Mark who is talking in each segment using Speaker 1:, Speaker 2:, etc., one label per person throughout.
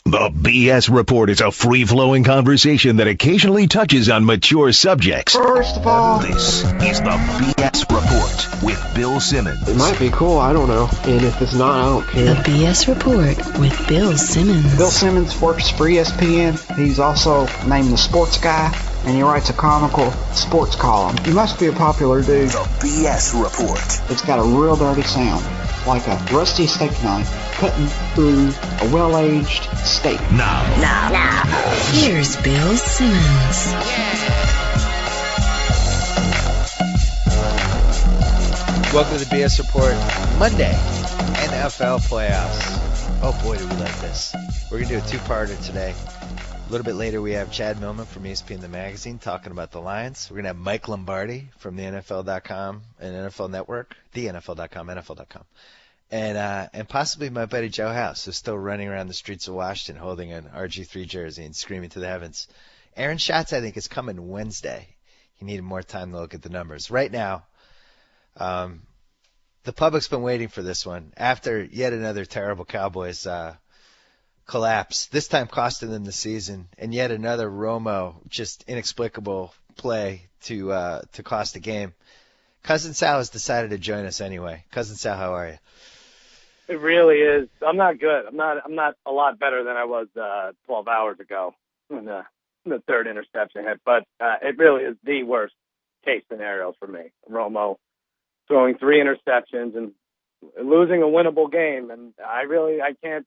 Speaker 1: The BS Report is a free-flowing conversation that occasionally touches on mature subjects.
Speaker 2: First of all,
Speaker 1: This is the BS Report with Bill Simmons.
Speaker 2: it might be cool, I don't know. And if it's not, I don't care.
Speaker 3: The BS Report with Bill Simmons.
Speaker 4: Bill Simmons works for ESPN. He's also named the Sports Guy, and he writes a comical sports column. He must be a popular dude.
Speaker 1: The BS Report.
Speaker 4: It's got a real dirty sound, like a rusty steak knife cutting through a well-aged steak.
Speaker 1: Now.
Speaker 3: Here's Bill Simmons.
Speaker 5: Welcome to the BS Report. Monday, NFL playoffs. Oh boy, do we like this. We're going to do a two-parter today. A little bit later, we have Chad Millman from ESPN The Magazine talking about the Lions. We're going to have Mike Lombardi from the NFL.com and NFL Network, the NFL.com, NFL.com. And possibly my buddy Joe House, who's still running around the streets of Washington holding an RG3 jersey and screaming to the heavens. Aaron Schatz, I think, is coming Wednesday. He needed more time to look at the numbers. Right now, the public's been waiting for this one. After yet another terrible Cowboys collapse, this time costing them the season, and yet another Romo just inexplicable play to cost the game. Cousin Sal has decided to join us anyway. Cousin Sal, how are you?
Speaker 6: It really is. I'm not good. I'm not a lot better than I was 12 hours ago when the third interception hit. But it really is the worst case scenario for me. Romo throwing 3 interceptions and losing a winnable game, and I can't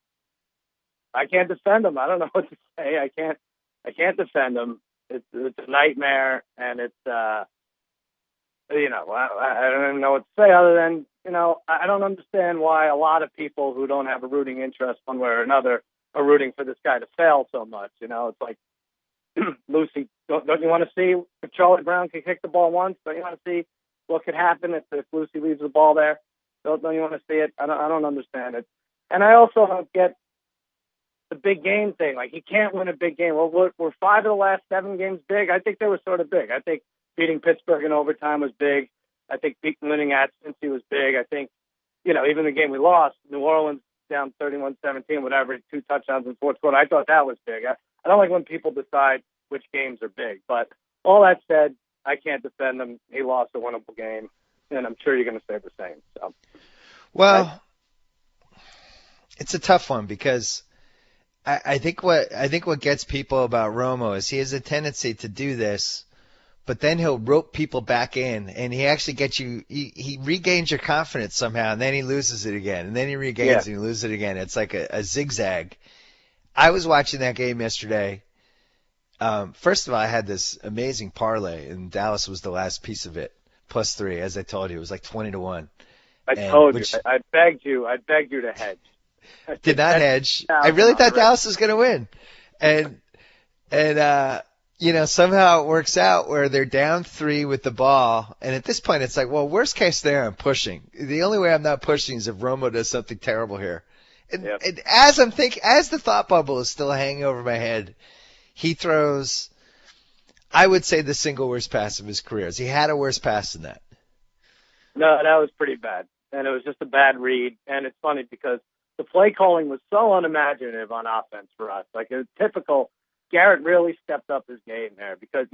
Speaker 6: defend him. I don't know what to say. I can't defend him. It's a nightmare, and it's I don't even know what to say other than, I don't understand why a lot of people who don't have a rooting interest one way or another are rooting for this guy to fail so much. It's like, Lucy, don't you want to see if Charlie Brown can kick the ball once? Don't you want to see what could happen if Lucy leaves the ball there? Don't you want to see it? I don't understand it. And I also don't get the big game thing. Like, he can't win a big game. Well, we're 5 of the last 7 games big. I think they were sort of big. I think beating Pittsburgh in overtime was big. I think winning at Cincy was big. I think, even the game we lost, New Orleans down 31-17, whatever, 2 touchdowns in the fourth quarter, I thought that was big. I don't like when people decide which games are big. But all that said, I can't defend him. He lost a winnable game, and I'm sure you're going to say the same. So,
Speaker 5: well, it's a tough one because I think what gets people about Romo is he has a tendency to do this, but then he'll rope people back in, and he actually gets you. He regains your confidence somehow, and then he loses it again, and then he regains and he loses it again. It's like a zigzag. I was watching that game yesterday. First of all, I had this amazing parlay, and Dallas was the last piece of it, +3. As I told you, it was like 20-1.
Speaker 6: I told you. I begged you to hedge.
Speaker 5: Did not hedge. I really thought Dallas was going to win, and somehow it works out where they're down 3 with the ball, and at this point it's like, well, worst case there, I'm pushing. The only way I'm not pushing is if Romo does something terrible here. And as I'm thinking, as the thought bubble is still hanging over my head, he throws, I would say, the single worst pass of his career. Has he had a worse pass than that?
Speaker 6: No, that was pretty bad, and it was just a bad read. And it's funny because the play calling was so unimaginative on offense for us. Like, it was typical. Garrett really stepped up his game there because,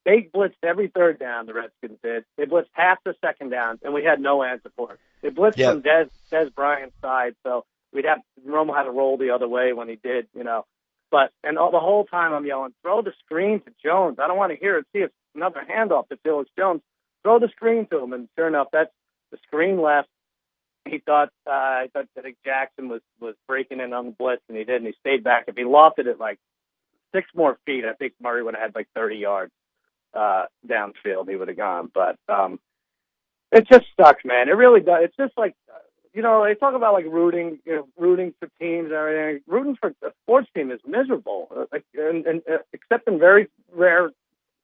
Speaker 6: they blitzed every third down, the Redskins did. They blitzed half the second down, and we had no answer for it. They blitzed from Des Bryant's side, so Romo had to roll the other way when he did, But the whole time I'm yelling, throw the screen to Jones. I don't want to hear it. See if another handoff to Felix Jones. Throw the screen to him. And sure enough, that's the screen left. He thought I think Jackson was breaking in on the blitz, and he did, and he stayed back. If he lofted it like 6 more feet, I think Murray would have had like 30 yards downfield. He would have gone. But it just sucks, man. It really does. It's just like, they talk about like rooting for teams and everything. Rooting for a sports team is miserable, and except in very rare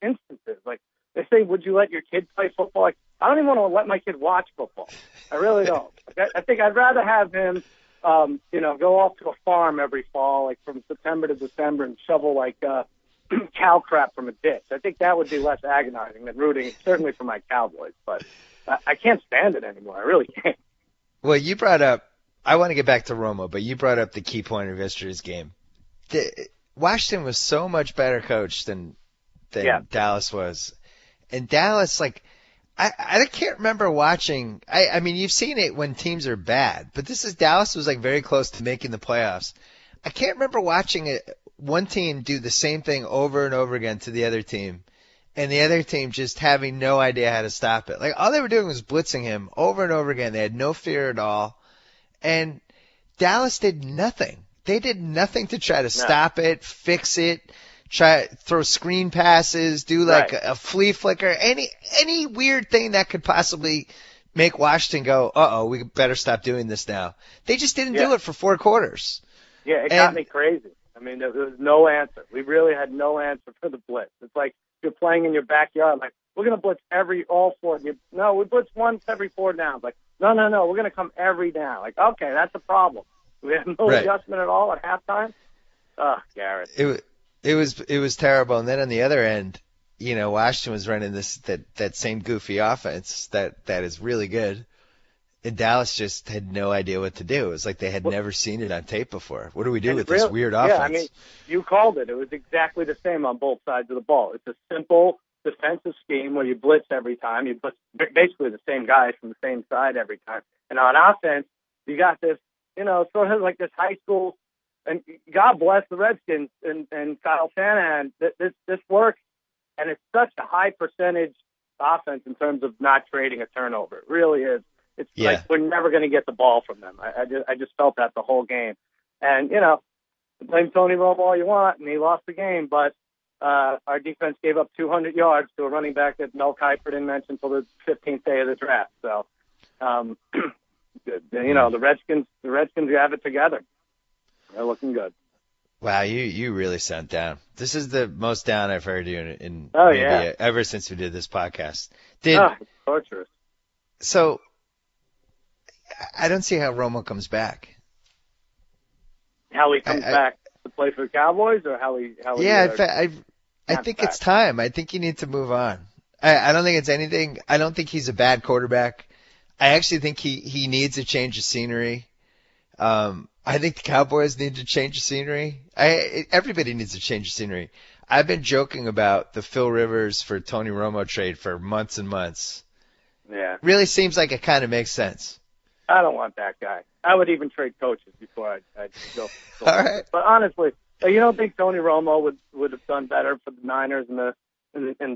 Speaker 6: instances. Like, they say, would you let your kid play football? Like, I don't even want to let my kid watch football. I really don't. I think I'd rather have him, go off to a farm every fall, like from September to December, and shovel like cow crap from a ditch. I think that would be less agonizing than rooting, certainly for my Cowboys. But I can't stand it anymore. I really can't.
Speaker 5: Well, you brought up, I want to get back to Romo, but you brought up the key point of yesterday's game. Washington was so much better coached than Dallas was. And Dallas, like, I can't remember watching. I mean, you've seen it when teams are bad, but Dallas was like very close to making the playoffs. I can't remember watching one team do the same thing over and over again to the other team, and the other team just having no idea how to stop it. Like, all they were doing was blitzing him over and over again. They had no fear at all. And Dallas did nothing. They did nothing to try to stop it, fix it, throw screen passes, do like a flea flicker, any weird thing that could possibly make Washington go, uh-oh, we better stop doing this now. They just didn't do it for 4 quarters.
Speaker 6: Yeah, it got me crazy. I mean, there was no answer. We really had no answer for the blitz. It's like you're playing in your backyard, like, we're going to blitz all 4. No, we blitz once every 4 downs. Like, no, we're going to come every down. Like, okay, that's a problem. We had no adjustment at all at halftime. Garrett.
Speaker 5: It was terrible. And then on the other end, you know, Washington was running that same goofy offense that is really good. And Dallas just had no idea what to do. It was like they had never seen it on tape before. What do we do with this weird offense?
Speaker 6: Yeah, I mean, you called it. It was exactly the same on both sides of the ball. It's a simple defensive scheme where you blitz every time. You blitz basically the same guys from the same side every time. And on offense, you got this, you know, sort of like this high school, and God bless the Redskins and Kyle Shanahan. This works, and it's such a high percentage offense in terms of not trading a turnover. It really is. It's like we're never going to get the ball from them. I just felt that the whole game. And, you know, blame Tony Romo all you want, and he lost the game, but our defense gave up 200 yards to a running back that Mel Kiper didn't mention until the 15th day of the draft. So, you know, the Redskins have it together. They're looking good.
Speaker 5: Wow, you really sound down. This is the most down I've heard you in ever since we did this podcast.
Speaker 6: It's torturous.
Speaker 5: So, I don't see how Romo comes back.
Speaker 6: How he comes back to play for the Cowboys, or how he
Speaker 5: I think it's time. I think you need to move on. I don't think it's anything. I don't think he's a bad quarterback. I actually think he needs a change of scenery. I think the Cowboys need to change the scenery. Everybody needs a change of scenery. I've been joking about the Phil Rivers for Tony Romo trade for months and months.
Speaker 6: Yeah.
Speaker 5: Really seems like it kind of makes sense.
Speaker 6: I don't want that guy. I would even trade coaches before I'd go.
Speaker 5: All right.
Speaker 6: But honestly, you don't think Tony Romo would have done better for the Niners in the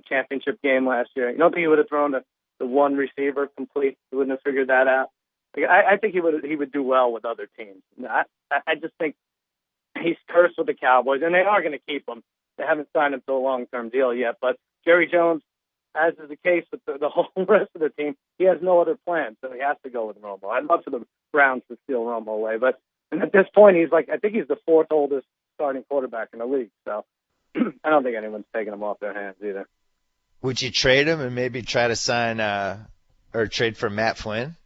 Speaker 6: championship game last year? You don't think he would have thrown the one receiver complete? He wouldn't have figured that out. I think he would do well with other teams. I just think he's cursed with the Cowboys, and they are going to keep him. They haven't signed him to a long-term deal yet. But Jerry Jones, as is the case with the whole rest of the team, he has no other plan, so he has to go with Romo. I'd love for the Browns to steal Romo away, but at this point, I think he's the 4th oldest starting quarterback in the league, so I don't think anyone's taking him off their hands either.
Speaker 5: Would you trade him and maybe try to sign or trade for Matt Flynn?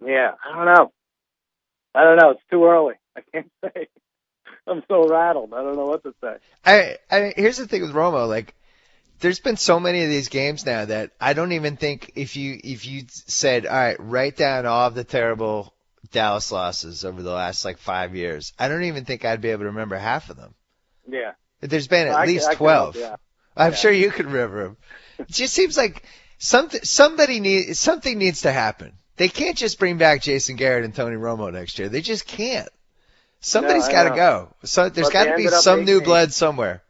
Speaker 6: Yeah, I don't know. It's too early. I can't say. I'm so rattled. I don't know what to say.
Speaker 5: I here's the thing with Romo, like, there's been so many of these games now that I don't even think if you said, all right, write down all of the terrible Dallas losses over the last 5 years, I don't even think I'd be able to remember half of them.
Speaker 6: Yeah.
Speaker 5: There's been at least 12.
Speaker 6: Yeah.
Speaker 5: I'm sure you could remember them. It just seems like something needs to happen. They can't just bring back Jason Garrett and Tony Romo next year. They just can't. Somebody's got to go. So there's got to be some new blood somewhere.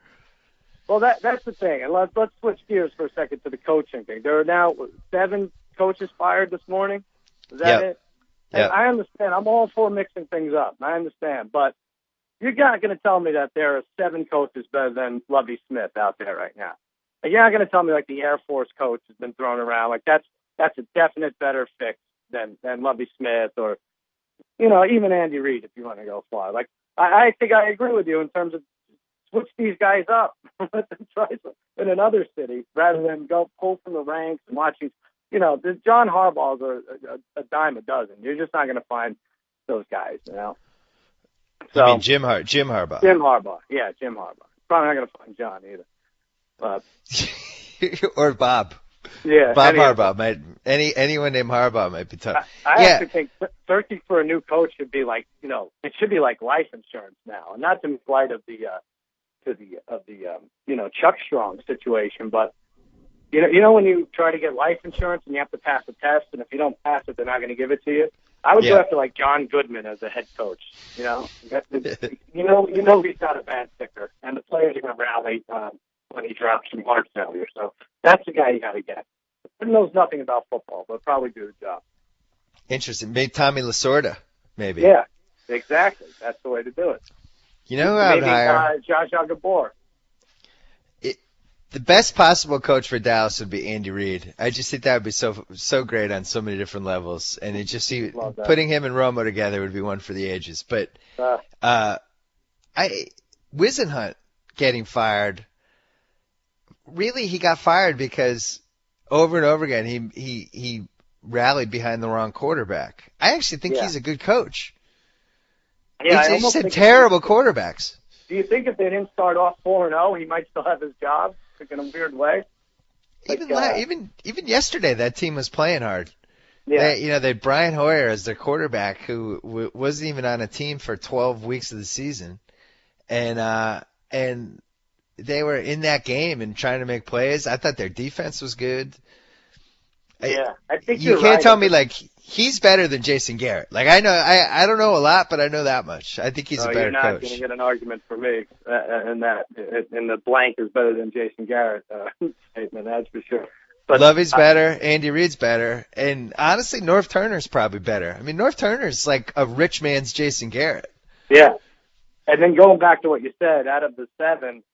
Speaker 6: Well, that's the thing. And let's switch gears for a second to the coaching thing. There are now 7 coaches fired this morning. Is that it?
Speaker 5: Yeah.
Speaker 6: I understand. I'm all for mixing things up. I understand. But you're not going to tell me that there are 7 coaches better than Lovie Smith out there right now. And you're not going to tell me the Air Force coach has been thrown around. That's a definite better fix than Lovie Smith or, even Andy Reid if you want to go fly. I think I agree with you in terms of switch these guys up. Let them try in another city rather than go pull from the ranks and watching. The John Harbaughs are a dime a dozen. You're just not going to find those guys, So,
Speaker 5: you mean Jim Harbaugh?
Speaker 6: Jim Harbaugh. Yeah, Jim Harbaugh. Probably not going to find John either.
Speaker 5: Or Bob.
Speaker 6: Yeah,
Speaker 5: Bob Harbaugh might anyone named Harbaugh might be tough.
Speaker 6: I actually think searching for a new coach should be like, it should be like life insurance now, and not to make light of the Chuck Strong situation, but you know when you try to get life insurance and you have to pass a test, and if you don't pass it, they're not going to give it to you. I would go after like John Goodman as a head coach. He's got a bad sticker, and the players are going to rally when he drops some heart failure. So that's the guy you got to get. He knows nothing about football, but probably do the job.
Speaker 5: Interesting. Maybe Tommy Lasorda, maybe.
Speaker 6: Yeah, exactly. That's the way to do it.
Speaker 5: You know who I would hire?
Speaker 6: Josh Gabor.
Speaker 5: The best possible coach for Dallas would be Andy Reid. I just think that would be so great on so many different levels, and putting him and Romo together would be one for the ages. But Wisenhunt getting fired. Really, he got fired because over and over again he rallied behind the wrong quarterback. I actually think he's a good coach.
Speaker 6: Yeah,
Speaker 5: he just had terrible quarterbacks.
Speaker 6: Do you think if they didn't start off 4-0, he might still have his job? Like in a weird way.
Speaker 5: Even yesterday, that team was playing hard.
Speaker 6: Yeah.
Speaker 5: They had Brian Hoyer as their quarterback, who wasn't even on a team for 12 weeks of the season, and they were in that game and trying to make plays. I thought their defense was good.
Speaker 6: Yeah, I think
Speaker 5: you can't tell me like he's better than Jason Garrett. Like I know, I don't know a lot, but I know that much. I think he's a better coach.
Speaker 6: You're not going to get an argument for me in that. And the blank is better than Jason Garrett statement. That's for sure. But
Speaker 5: Lovey's better, Andy Reid's better, and honestly, North Turner's probably better. I mean, North Turner's like a rich man's Jason Garrett.
Speaker 6: Yeah, and then going back to what you said, out of the 7,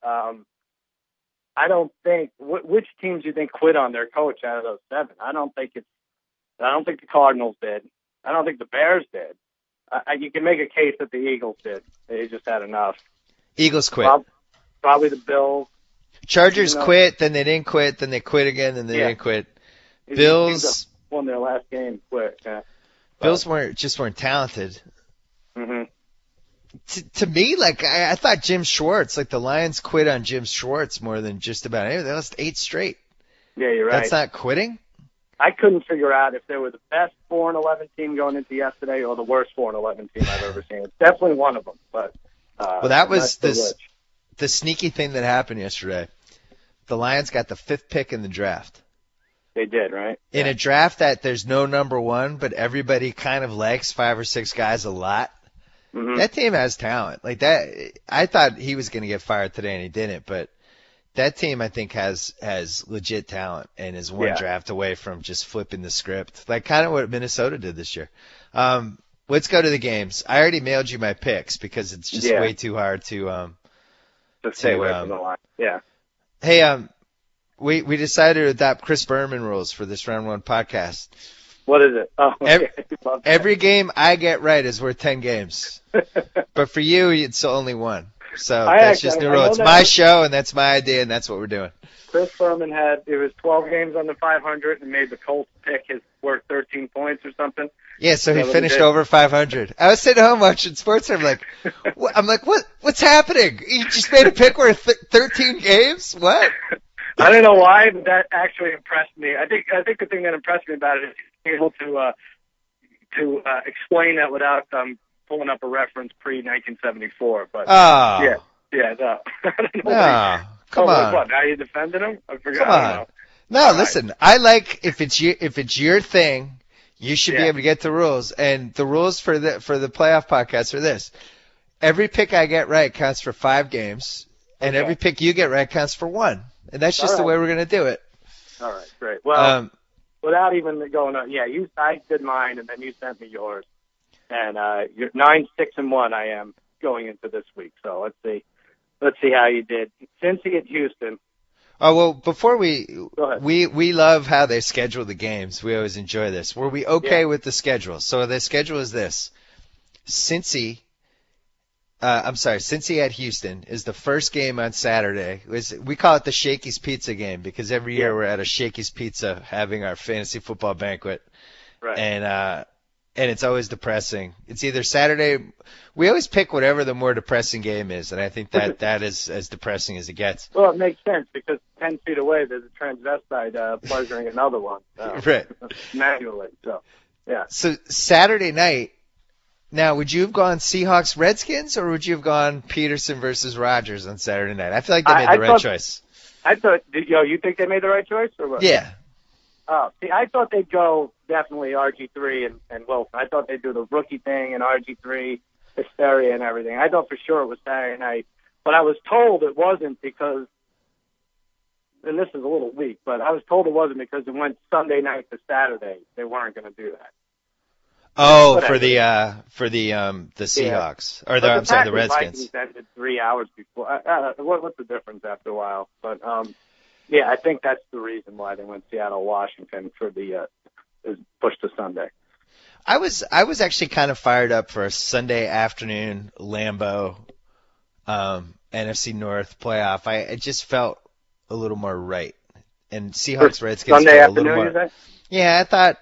Speaker 6: I don't think which teams do you think quit on their coach out of those 7. I don't think the Cardinals did. I don't think the Bears did. You can make a case that the Eagles did. They just had enough.
Speaker 5: Eagles quit.
Speaker 6: Probably the Bills.
Speaker 5: Chargers quit, then they didn't quit, then they quit again, then they didn't quit. Bills
Speaker 6: won their last game. Quit. Yeah.
Speaker 5: Bills weren't talented.
Speaker 6: Mm-hmm.
Speaker 5: To me, like I thought Jim Schwartz, like the Lions quit on Jim Schwartz more than just about anything. They lost 8 straight.
Speaker 6: Yeah, you're right.
Speaker 5: That's not quitting?
Speaker 6: I couldn't figure out if they were the best 4-11 team going into yesterday or the worst 4-11 team I've ever seen. It's definitely one of them. But
Speaker 5: that was the sneaky thing that happened yesterday. The Lions got the 5th pick in the draft.
Speaker 6: They did, right?
Speaker 5: In a draft that there's no number 1, but everybody kind of likes 5 or 6 guys a lot. Mm-hmm. That team has talent. Like that, I thought he was going to get fired today, and he didn't. But that team, I think, has legit talent and is one draft away from just flipping the script, like kind of what Minnesota did this year. Let's go to the games. I already mailed you my picks because it's just way too hard to
Speaker 6: stay away from the line. Yeah.
Speaker 5: Hey, we decided to adopt Chris Berman rules for this Round 1 podcast.
Speaker 6: What is it? Oh,
Speaker 5: every game I get right is worth 10 games. But for you, it's only 1. So that's just the rule. It's my show, and that's my idea, and that's what we're doing.
Speaker 6: Chris Berman it was 12 games under 500 and made the Colts pick his worth 13 points or something.
Speaker 5: Yeah, so he finished over 500. I was sitting home watching sports, and I'm like, what's happening? You just made a pick worth 13 games? What?
Speaker 6: I don't know why, but that actually impressed me. I think the thing that impressed me about it is being able to explain that without pulling up a reference pre-1974. But no. I don't know.
Speaker 5: No, come on.
Speaker 6: What? Now you defending him? I forgot.
Speaker 5: Come on. No, listen. I like if it's your thing, you should be able to get the rules. And the rules for the playoff podcast are this: every pick I get right counts for 5 games, and every pick you get right counts for 1. And that's just the way we're going to do it.
Speaker 6: All right, great. Well, without even going on, I did mine, and then you sent me yours. And you're 9-6-1. I am going into this week. So let's see how you did. Cincy at Houston.
Speaker 5: Oh well, before we love how they schedule the games. We always enjoy this. Were we okay with the schedule? So the schedule is this: Cincy at Houston is the first game on Saturday. We call it the Shakey's Pizza game because every year we're at a Shakey's Pizza having our fantasy football banquet. Right. And it's always depressing. It's either Saturday. We always pick whatever the more depressing game is, and I think that is as depressing as it gets.
Speaker 6: Well, it makes sense because 10 feet away, there's a transvestite pleasuring another one.
Speaker 5: Right.
Speaker 6: Manually. So, yeah.
Speaker 5: So Saturday night, now would you have gone Seahawks Redskins or would you have gone Peterson versus Rodgers on Saturday night? I feel like they made the right choice.
Speaker 6: I thought, you think they made the right choice or what?
Speaker 5: Yeah.
Speaker 6: Oh, see, I thought they'd go definitely RG3 and Wilson. I thought they'd do the rookie thing and RG3, hysteria and everything. I thought for sure it was Saturday night, but I was told it wasn't because, and this is a little weak, but I was told it wasn't because it went Sunday night to Saturday. They weren't going to do that.
Speaker 5: Oh, for the Seahawks or the Redskins.
Speaker 6: Vikings ended 3 hours before. What's the difference after a while? But yeah, I think that's the reason why they went Seattle, Washington for the push to Sunday.
Speaker 5: I was actually kind of fired up for a Sunday afternoon Lambeau NFC North playoff. It just felt a little more right. And Seahawks Redskins
Speaker 6: Sunday
Speaker 5: felt a little
Speaker 6: afternoon,
Speaker 5: more. Yeah,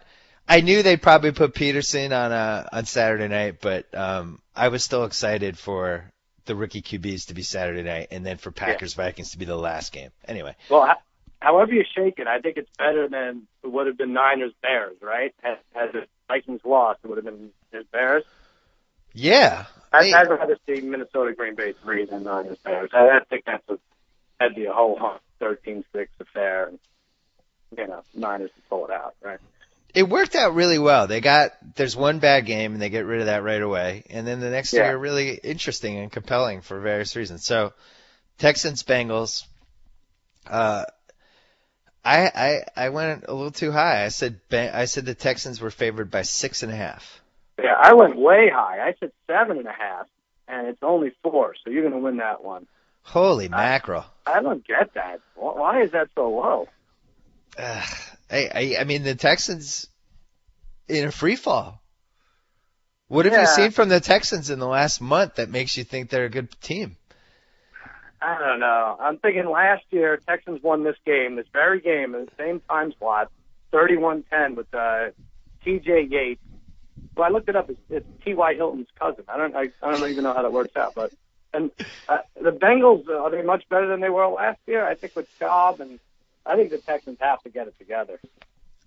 Speaker 5: I knew they'd probably put Peterson on Saturday night, but I was still excited for the rookie QBs to be Saturday night, and then for Packers Vikings to be the last game. Anyway.
Speaker 6: Well, however you shake it, I think it's better than it would have been Niners Bears, right? Had the Vikings lost, it would have been Bears.
Speaker 5: Yeah.
Speaker 6: I'd rather see Minnesota Green Bay 3 than Niners Bears. I think that'd be a whole 13-6 affair, and Niners to pull it out, right?
Speaker 5: It worked out really well. There's one bad game and they get rid of that right away. And then the next two are really interesting and compelling for various reasons. So Texans, Bengals, I went a little too high. I said the Texans were favored by 6.5.
Speaker 6: Yeah, I went way high. I said 7.5 and it's only 4. So you're going to win that one.
Speaker 5: Holy mackerel.
Speaker 6: I don't get that. Why is that so low?
Speaker 5: I mean, the Texans in a free fall. What have you seen from the Texans in the last month that makes you think they're a good team?
Speaker 6: I don't know. I'm thinking last year Texans won this very game, in the same time slot, 31-10 with T.J. Yates. Well, I looked it up. It's T.Y. Hilton's cousin. I don't even know how that works out. But the Bengals, are they much better than they were last year? I think with Cobb and I think the Texans have to get it together.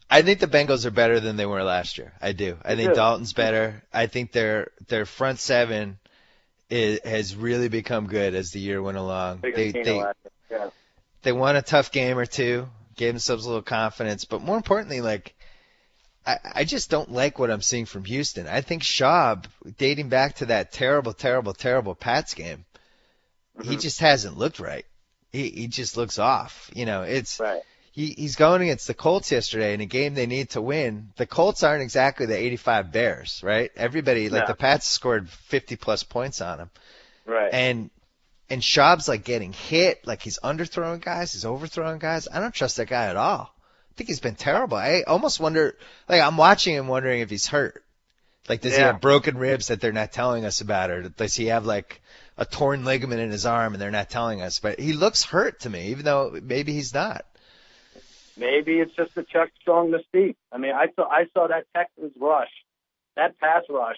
Speaker 5: I think the Bengals are better than they were last year. I do. I think Dalton's better. I think their front seven has really become good as the year went along. They won a tough game or two, gave themselves a little confidence, but more importantly, I just don't like what I'm seeing from Houston. I think Schaub, dating back to that terrible, terrible, terrible Pats game, he just hasn't looked right. He just looks off. He's going against the Colts yesterday in a game they need to win. The Colts aren't exactly the 85 Bears, right? Everybody, the Pats scored 50-plus points on them.
Speaker 6: Right.
Speaker 5: And Schaub's getting hit, he's underthrowing guys, he's overthrowing guys. I don't trust that guy at all. I think he's been terrible. I almost wonder, I'm watching him wondering if he's hurt. Does he have broken ribs that they're not telling us about, or does he have a torn ligament in his arm and they're not telling us? But he looks hurt to me, even though maybe he's not.
Speaker 6: Maybe it's just the Chuck Strong mystique. I mean, I saw that Texans rush, that pass rush.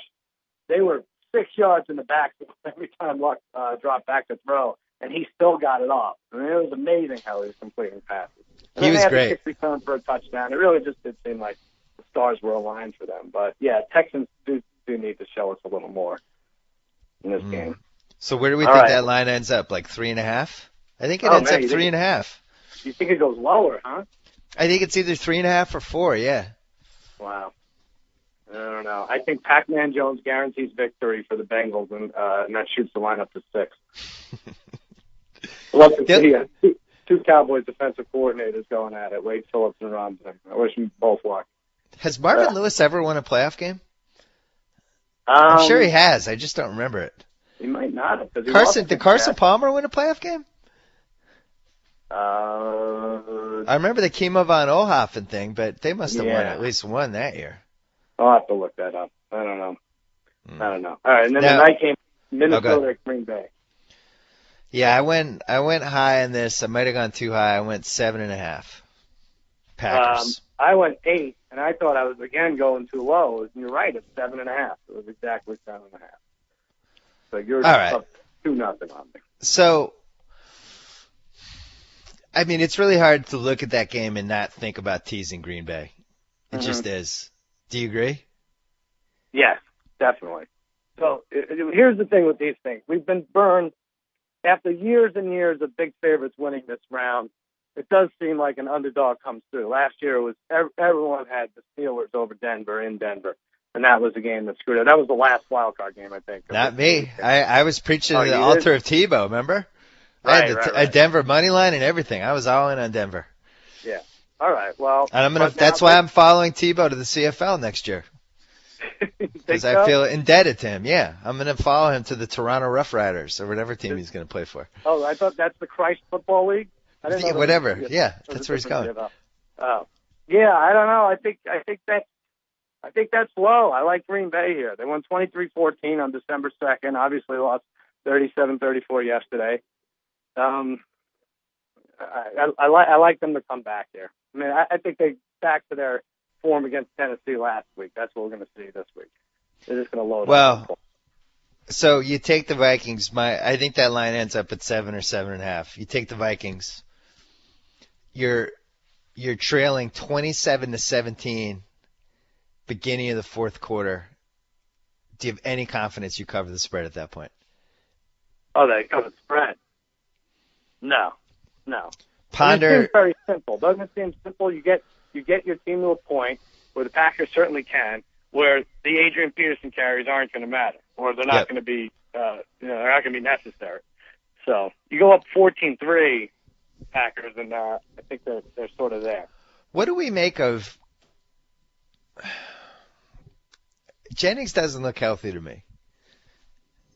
Speaker 6: They were 6 yards in the back every time Luck dropped back to throw, and he still got it off. I mean, it was amazing how he was completing passes. And
Speaker 5: he was
Speaker 6: they
Speaker 5: great.
Speaker 6: had the kick return for a touchdown. It really just did seem like the stars were aligned for them. But yeah, Texans do need to show us a little more in this game.
Speaker 5: So where do we think that line ends up? 3.5? I think it ends up 3.5.
Speaker 6: You think it goes lower, huh?
Speaker 5: I think it's either 3.5 or 4. Yeah.
Speaker 6: Wow. I don't know. I think Pac-Man Jones guarantees victory for the Bengals, and that shoots the line up to 6. Love to see two Cowboys defensive coordinators going at it, Wade Phillips and Ron Zimmer. I wish them both luck.
Speaker 5: Has Marvin Lewis ever won a playoff game? I'm sure he has. I just don't remember it.
Speaker 6: He might not have.
Speaker 5: Did Carson Palmer win a playoff game? I remember the Kimo von Oelhoffen thing, but they must have won at least one that year.
Speaker 6: I'll have to look that up. I don't know. All right, and then the night game, Minnesota at Green Bay.
Speaker 5: Yeah, I went high on this. I might have gone too high. I went 7.5. Packers.
Speaker 6: I went 8, and I thought I was again going too low. And you're right, it's 7.5. It was exactly 7.5. So you're up 2-0 on me.
Speaker 5: So I mean, it's really hard to look at that game and not think about teasing Green Bay. It just is. Do you agree?
Speaker 6: Yes, definitely. So here's the thing with these things. We've been burned after years and years of big favorites winning this round. It does seem like an underdog comes through. Last year, it was everyone had the Steelers over Denver in Denver, and that was the game that screwed up. That was the last wild card game, I think.
Speaker 5: Not me. I was preaching the altar of Tebow, remember?
Speaker 6: Right,
Speaker 5: I had a Denver money line and everything. I was all in on Denver.
Speaker 6: Yeah. All right. Well,
Speaker 5: and that's why I'm following Tebow to the CFL next year. Because I feel indebted to him. Yeah, I'm going to follow him to the Toronto Rough Riders or whatever team he's going to play for.
Speaker 6: Oh, I thought that's the Christ Football League. I didn't know
Speaker 5: whatever. Yeah, that's where he's going.
Speaker 6: Oh, yeah. I don't know. I think that's low. I like Green Bay here. They won 23-14 on December 2nd. Obviously lost 37-34 yesterday. I like them to come back here. I mean, I think they back to their form against Tennessee last week. That's what we're going to see this week. They're just going to load up.
Speaker 5: So you take the Vikings. I think that line ends up at 7 or 7.5. You take the Vikings. You're trailing 27-17, beginning of the fourth quarter. Do you have any confidence you cover the spread at that point?
Speaker 6: Oh, they cover the spread? No.
Speaker 5: Ponder.
Speaker 6: It seems very simple. Doesn't it seem simple? You get your team to a point where the Packers certainly can, where the Adrian Peterson carries aren't going to matter, or they're not going to be, they're not going to be necessary. So you go up 14-3, Packers, and I think they're sort of there.
Speaker 5: What do we make of? Jennings doesn't look healthy to me.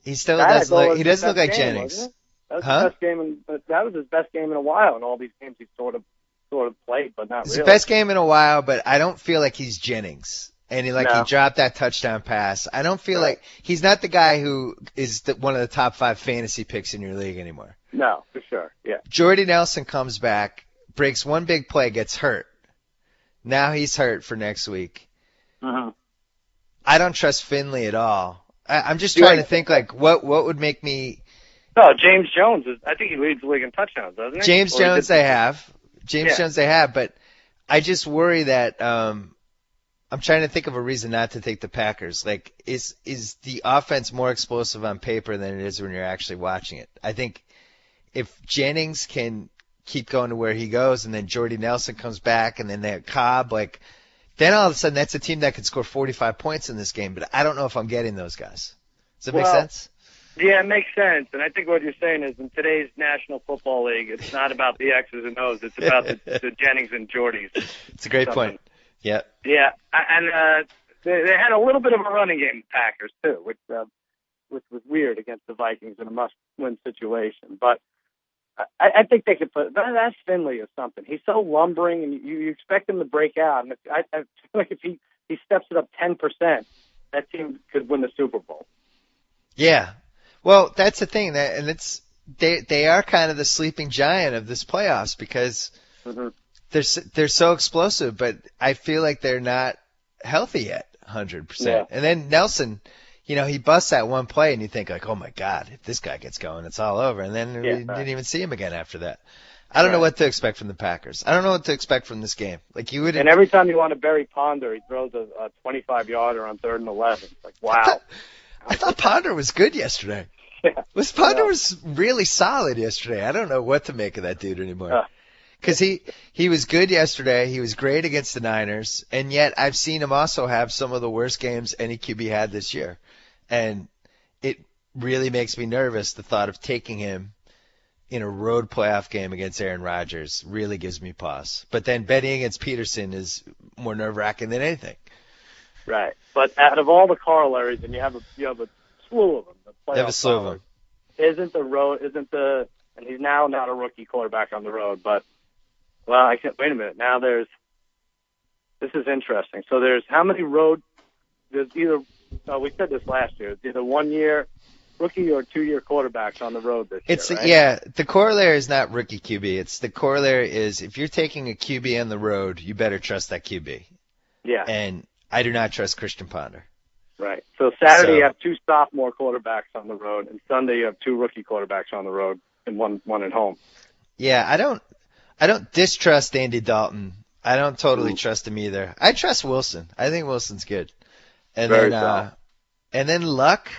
Speaker 5: He still doesn't look. He doesn't look like Jennings.
Speaker 6: That was his best game. That was his best game in a while. In all these games, he sort of played, but not really.
Speaker 5: It's his best game in a while, but I don't feel like he's Jennings. And he dropped that touchdown pass. I don't feel like he's not the guy who is one of the top 5 fantasy picks in your league anymore.
Speaker 6: No, for sure. Yeah.
Speaker 5: Jordy Nelson comes back, breaks one big play, gets hurt. Now he's hurt for next week.
Speaker 6: Uh-huh.
Speaker 5: I don't trust Finley at all. I'm just trying to think what would make me.
Speaker 6: No, James Jones I think he leads the league in touchdowns, doesn't he?
Speaker 5: James Jones they have, but I just worry that I'm trying to think of a reason not to take the Packers. Like, is the offense more explosive on paper than it is when you're actually watching it? I think if Jennings can keep going to where he goes, and then Jordy Nelson comes back, and then they have Cobb, then all of a sudden that's a team that could score 45 points in this game. But I don't know if I'm getting those guys. Does that make sense?
Speaker 6: Yeah, it makes sense. And I think what you're saying is in today's National Football League, it's not about the X's and O's. It's about the Jennings and Jordys.
Speaker 5: It's a great point. Yeah.
Speaker 6: Yeah, and they had a little bit of a running game, Packers, too, which was weird against the Vikings in a must-win situation. But I think they could put that's Finley or something. He's so lumbering, and you expect him to break out. And I feel like if he steps it up 10%, that team could win the Super Bowl.
Speaker 5: Yeah. Well, that's the thing, and they are kind of the sleeping giant of this playoffs because they're so explosive, but I feel like they're not healthy yet, 100%. Yeah. And then Nelson, he busts that one play, and you think oh my God, if this guy gets going, it's all over. And then we didn't even see him again after that. I don't know what to expect from the Packers. I don't know what to expect from this game. And
Speaker 6: every time you want to bury Ponder, he throws a 25-yarder on 3rd and 11. It's like, wow.
Speaker 5: I thought Ponder was good yesterday.
Speaker 6: Yeah.
Speaker 5: Ponder was really solid yesterday. I don't know what to make of that dude anymore. Because he was good yesterday. He was great against the Niners. And yet I've seen him also have some of the worst games any QB had this year. And it really makes me nervous, the thought of taking him in a road playoff game against Aaron Rodgers really gives me pause. But then betting against Peterson is more nerve-wracking than anything.
Speaker 6: Right, but out of all the corollaries, and you have a slew of them.
Speaker 5: You have a slew of them.
Speaker 6: And he's now not a rookie quarterback on the road. But wait a minute. Now this is interesting. So there's how many road? There's either we said this last year. It's either 1 year rookie or 2 year quarterbacks on the road this year. Right?
Speaker 5: Yeah. The corollary is not rookie QB. The corollary is if you're taking a QB on the road, you better trust that QB.
Speaker 6: Yeah.
Speaker 5: And I do not trust Christian Ponder.
Speaker 6: Right. So Saturday you have 2 sophomore quarterbacks on the road, and Sunday you have 2 rookie quarterbacks on the road and one at home.
Speaker 5: Yeah, I I don't distrust Andy Dalton. I don't totally trust him either. I trust Wilson. I think Wilson's good. And then Luck,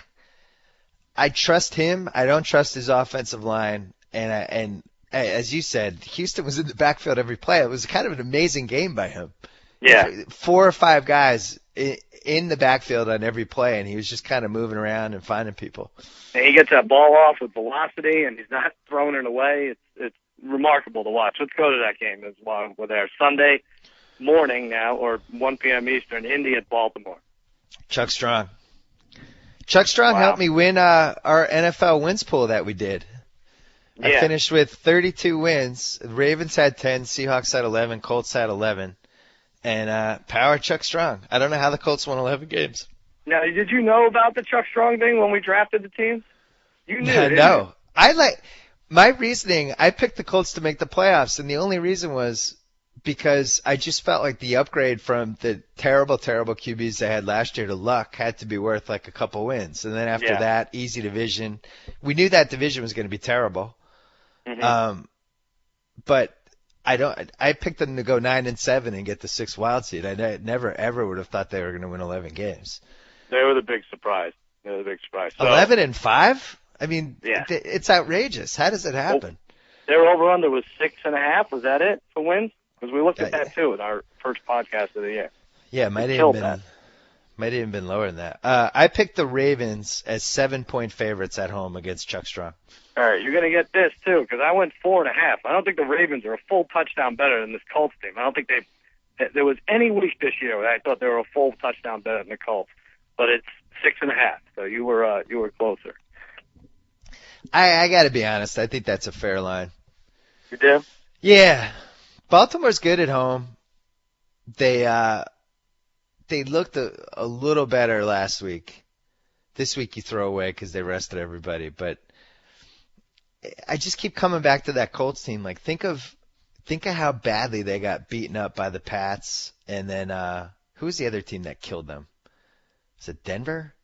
Speaker 5: I trust him. I don't trust his offensive line. And as you said, Houston was in the backfield every play. It was kind of an amazing game by him.
Speaker 6: Yeah.
Speaker 5: 4 or 5 guys in the backfield on every play, and he was just kind of moving around and finding people.
Speaker 6: And he gets that ball off with velocity, and he's not throwing it away. It's remarkable to watch. Let's go to that game as well. We're there Sunday morning now, or 1 p.m. Eastern, Indy at Baltimore.
Speaker 5: Chuck Strong. Chuck Strong helped me win our NFL wins pool that we did.
Speaker 6: Yeah.
Speaker 5: I finished with 32 wins. The Ravens had 10, Seahawks had 11, Colts had 11. And power Chuck Strong. I don't know how the Colts won 11 games.
Speaker 6: Now, did you know about the Chuck Strong thing when we drafted the teams? You knew, didn't
Speaker 5: No. My reasoning, I picked the Colts to make the playoffs, and the only reason was because I just felt like the upgrade from the terrible, terrible QBs they had last year to Luck had to be worth like a couple wins. And then after that, easy division. We knew that division was going to be terrible.
Speaker 6: Mm-hmm.
Speaker 5: But I picked them to go 9-7 and get the 6th wild seed. I never ever would have thought they were going to win 11 games.
Speaker 6: They were the big surprise. So,
Speaker 5: 11-5? I mean, it's outrageous. How does it happen?
Speaker 6: Their over-under was 6.5. Was that it for wins? Because we looked at that too in our first podcast of the year.
Speaker 5: Yeah, might have even been lower than that. I picked the Ravens as 7-point favorites at home against Chuck Strong.
Speaker 6: All right, you're going to get this too, because I went 4.5. I don't think the Ravens are a full touchdown better than this Colts team. I don't think there was any week this year where I thought they were a full touchdown better than the Colts. But it's 6.5, so you were closer.
Speaker 5: I got to be honest. I think that's a fair line.
Speaker 6: You do?
Speaker 5: Yeah. Baltimore's good at home. They looked a little better last week. This week you throw away because they rested everybody. But I just keep coming back to that Colts team. Like think of how badly they got beaten up by the Pats, and then who was the other team that killed them? Was it Denver?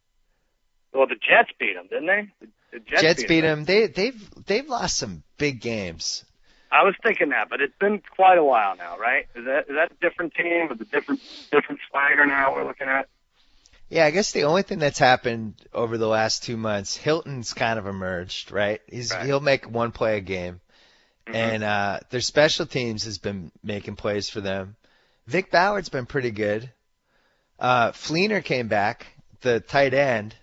Speaker 6: Well, the Jets beat them, didn't they? The
Speaker 5: Jets beat them. They've lost some big games.
Speaker 6: I was thinking that, but it's been quite a while now, right? Is that a different team with a different swagger now we're looking at?
Speaker 5: Yeah, I guess the only thing that's happened over the last 2 months, Hilton's kind of emerged, right? He'll make one play a game, and their special teams has been making plays for them. Vic Bauer's been pretty good. Fleener came back, the tight end,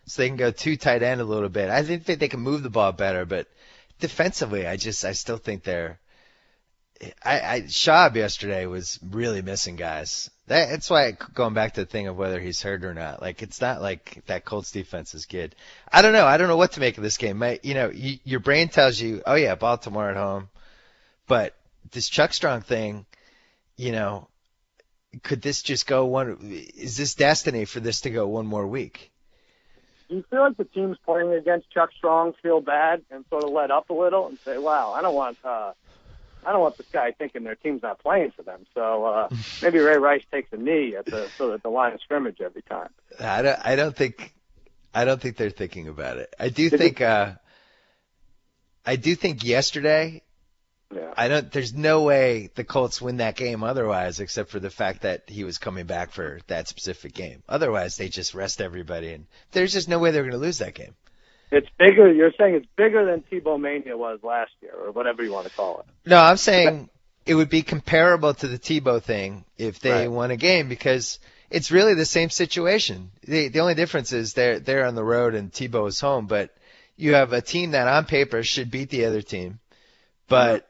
Speaker 5: so they can go 2 tight end a little bit. I think they can move the ball better, but defensively, I still think they're. Schaub yesterday was really missing guys. That's why going back to the thing of whether he's hurt or not. Like it's not like that Colts defense is good. I don't know. I don't know what to make of this game. Your brain tells you, oh yeah, Baltimore at home, but this Chuck Strong thing, could this just go one? Is this destiny for this to go one more week?
Speaker 6: Do you feel like the teams playing against Chuck Strong feel bad and sort of let up a little and say, "Wow, I don't want this guy thinking their team's not playing for them." So maybe Ray Rice takes a knee at the line of scrimmage every time.
Speaker 5: I don't think they're thinking about it. I do think yesterday.
Speaker 6: Yeah.
Speaker 5: There's no way the Colts win that game otherwise, except for the fact that he was coming back for that specific game. Otherwise, they just rest everybody, and there's just no way they're going to lose that game.
Speaker 6: It's bigger. You're saying it's bigger than Tebow Mania was last year, or whatever you want to call it.
Speaker 5: No, I'm saying it would be comparable to the Tebow thing if they won a game, because it's really the same situation. The only difference is they're on the road and Tebow is home, but you have a team that on paper should beat the other team, but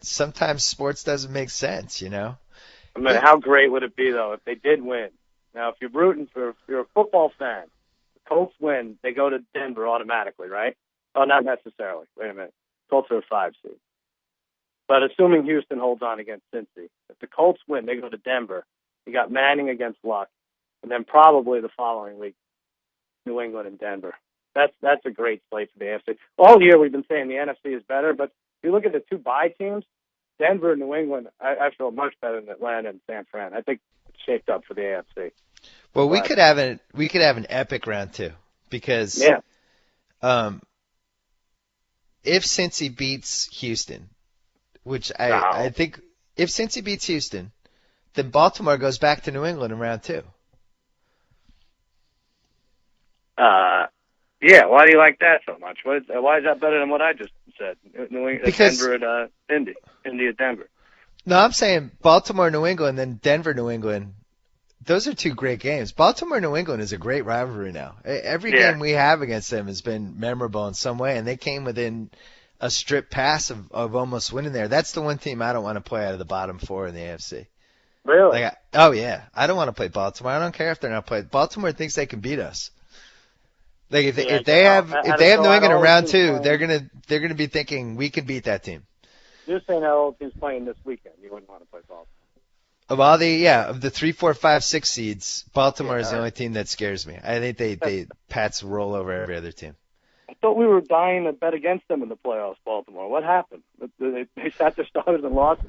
Speaker 5: sometimes sports doesn't make sense,
Speaker 6: I mean, how great would it be though if they did win? Now, if if you're a football fan, the Colts win, they go to Denver automatically, right? Oh, not necessarily. Wait a minute. Colts are a 5 seed. But assuming Houston holds on against Cincy, if the Colts win, they go to Denver. You got Manning against Luck, and then probably the following week, New England and Denver. That's a great slate for the AFC. All year we've been saying the NFC is better, but if you look at the 2 bye teams, Denver and New England, I feel much better than Atlanta and San Fran. I think it's shaped up for the AFC.
Speaker 5: Well, we could have an epic round 2 because if Cincy beats Houston, which
Speaker 6: No.
Speaker 5: I think if Cincy beats Houston, then Baltimore goes back to New England in round 2.
Speaker 6: Yeah, why do you like that so much? Why is that better than what I just said? New England,
Speaker 5: Because-
Speaker 6: Denver at Indy at Denver.
Speaker 5: No, I'm saying Baltimore, New England, then Denver, New England. Those are 2 great games. Baltimore, New England is a great rivalry now. Every game we have against them has been memorable in some way, and they came within a strip pass of almost winning there. That's the one team I don't want to play out of the bottom 4 in the AFC.
Speaker 6: Really?
Speaker 5: Oh yeah, I don't want to play Baltimore. I don't care if they're not playing. Baltimore thinks they can beat us. Like if they have New England in round 2, they're gonna be thinking we can beat that team.
Speaker 6: You're saying that whole team's playing this weekend. You wouldn't want to play Baltimore.
Speaker 5: Of the 3, 4, 5, 6 seeds, Baltimore is the only team that scares me. I think they Pats roll over every other team.
Speaker 6: I thought we were dying to bet against them in the playoffs, Baltimore. What happened? They sat their starters and lost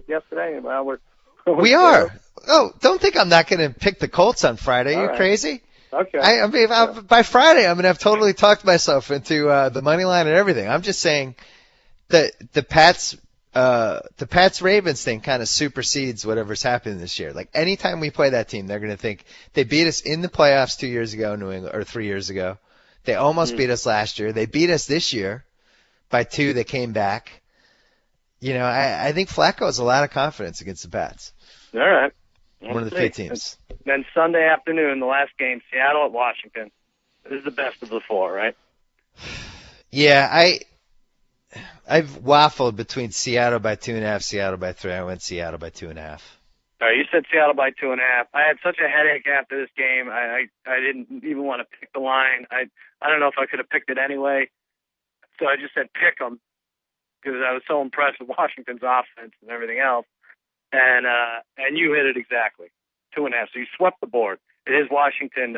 Speaker 6: yesterday, and now
Speaker 5: we are. Oh, don't think I'm not going to pick the Colts on Friday. Are you crazy?
Speaker 6: Okay.
Speaker 5: I mean, by Friday, I'm going to have totally talked myself into the money line and everything. I'm just saying that the Pats Ravens thing kind of supersedes whatever's happening this year. Like anytime we play that team, they're going to think they beat us in the playoffs 2 years ago, New England, or 3 years ago. They almost beat us last year. They beat us this year by 2. They came back. You know, I think Flacco has a lot of confidence against the Pats.
Speaker 6: All right.
Speaker 5: One of the few teams.
Speaker 6: Then Sunday afternoon, the last game, Seattle at Washington. This is the best of the 4, right?
Speaker 5: Yeah, I've waffled between Seattle by 2.5, Seattle by 3. I went Seattle by 2.5.
Speaker 6: All right, you said Seattle by 2.5. I had such a headache after this game. I didn't even want to pick the line. I don't know if I could have picked it anyway. So I just said pick them because I was so impressed with Washington's offense and everything else. And you hit it exactly. 2.5. So you swept the board. It is Washington,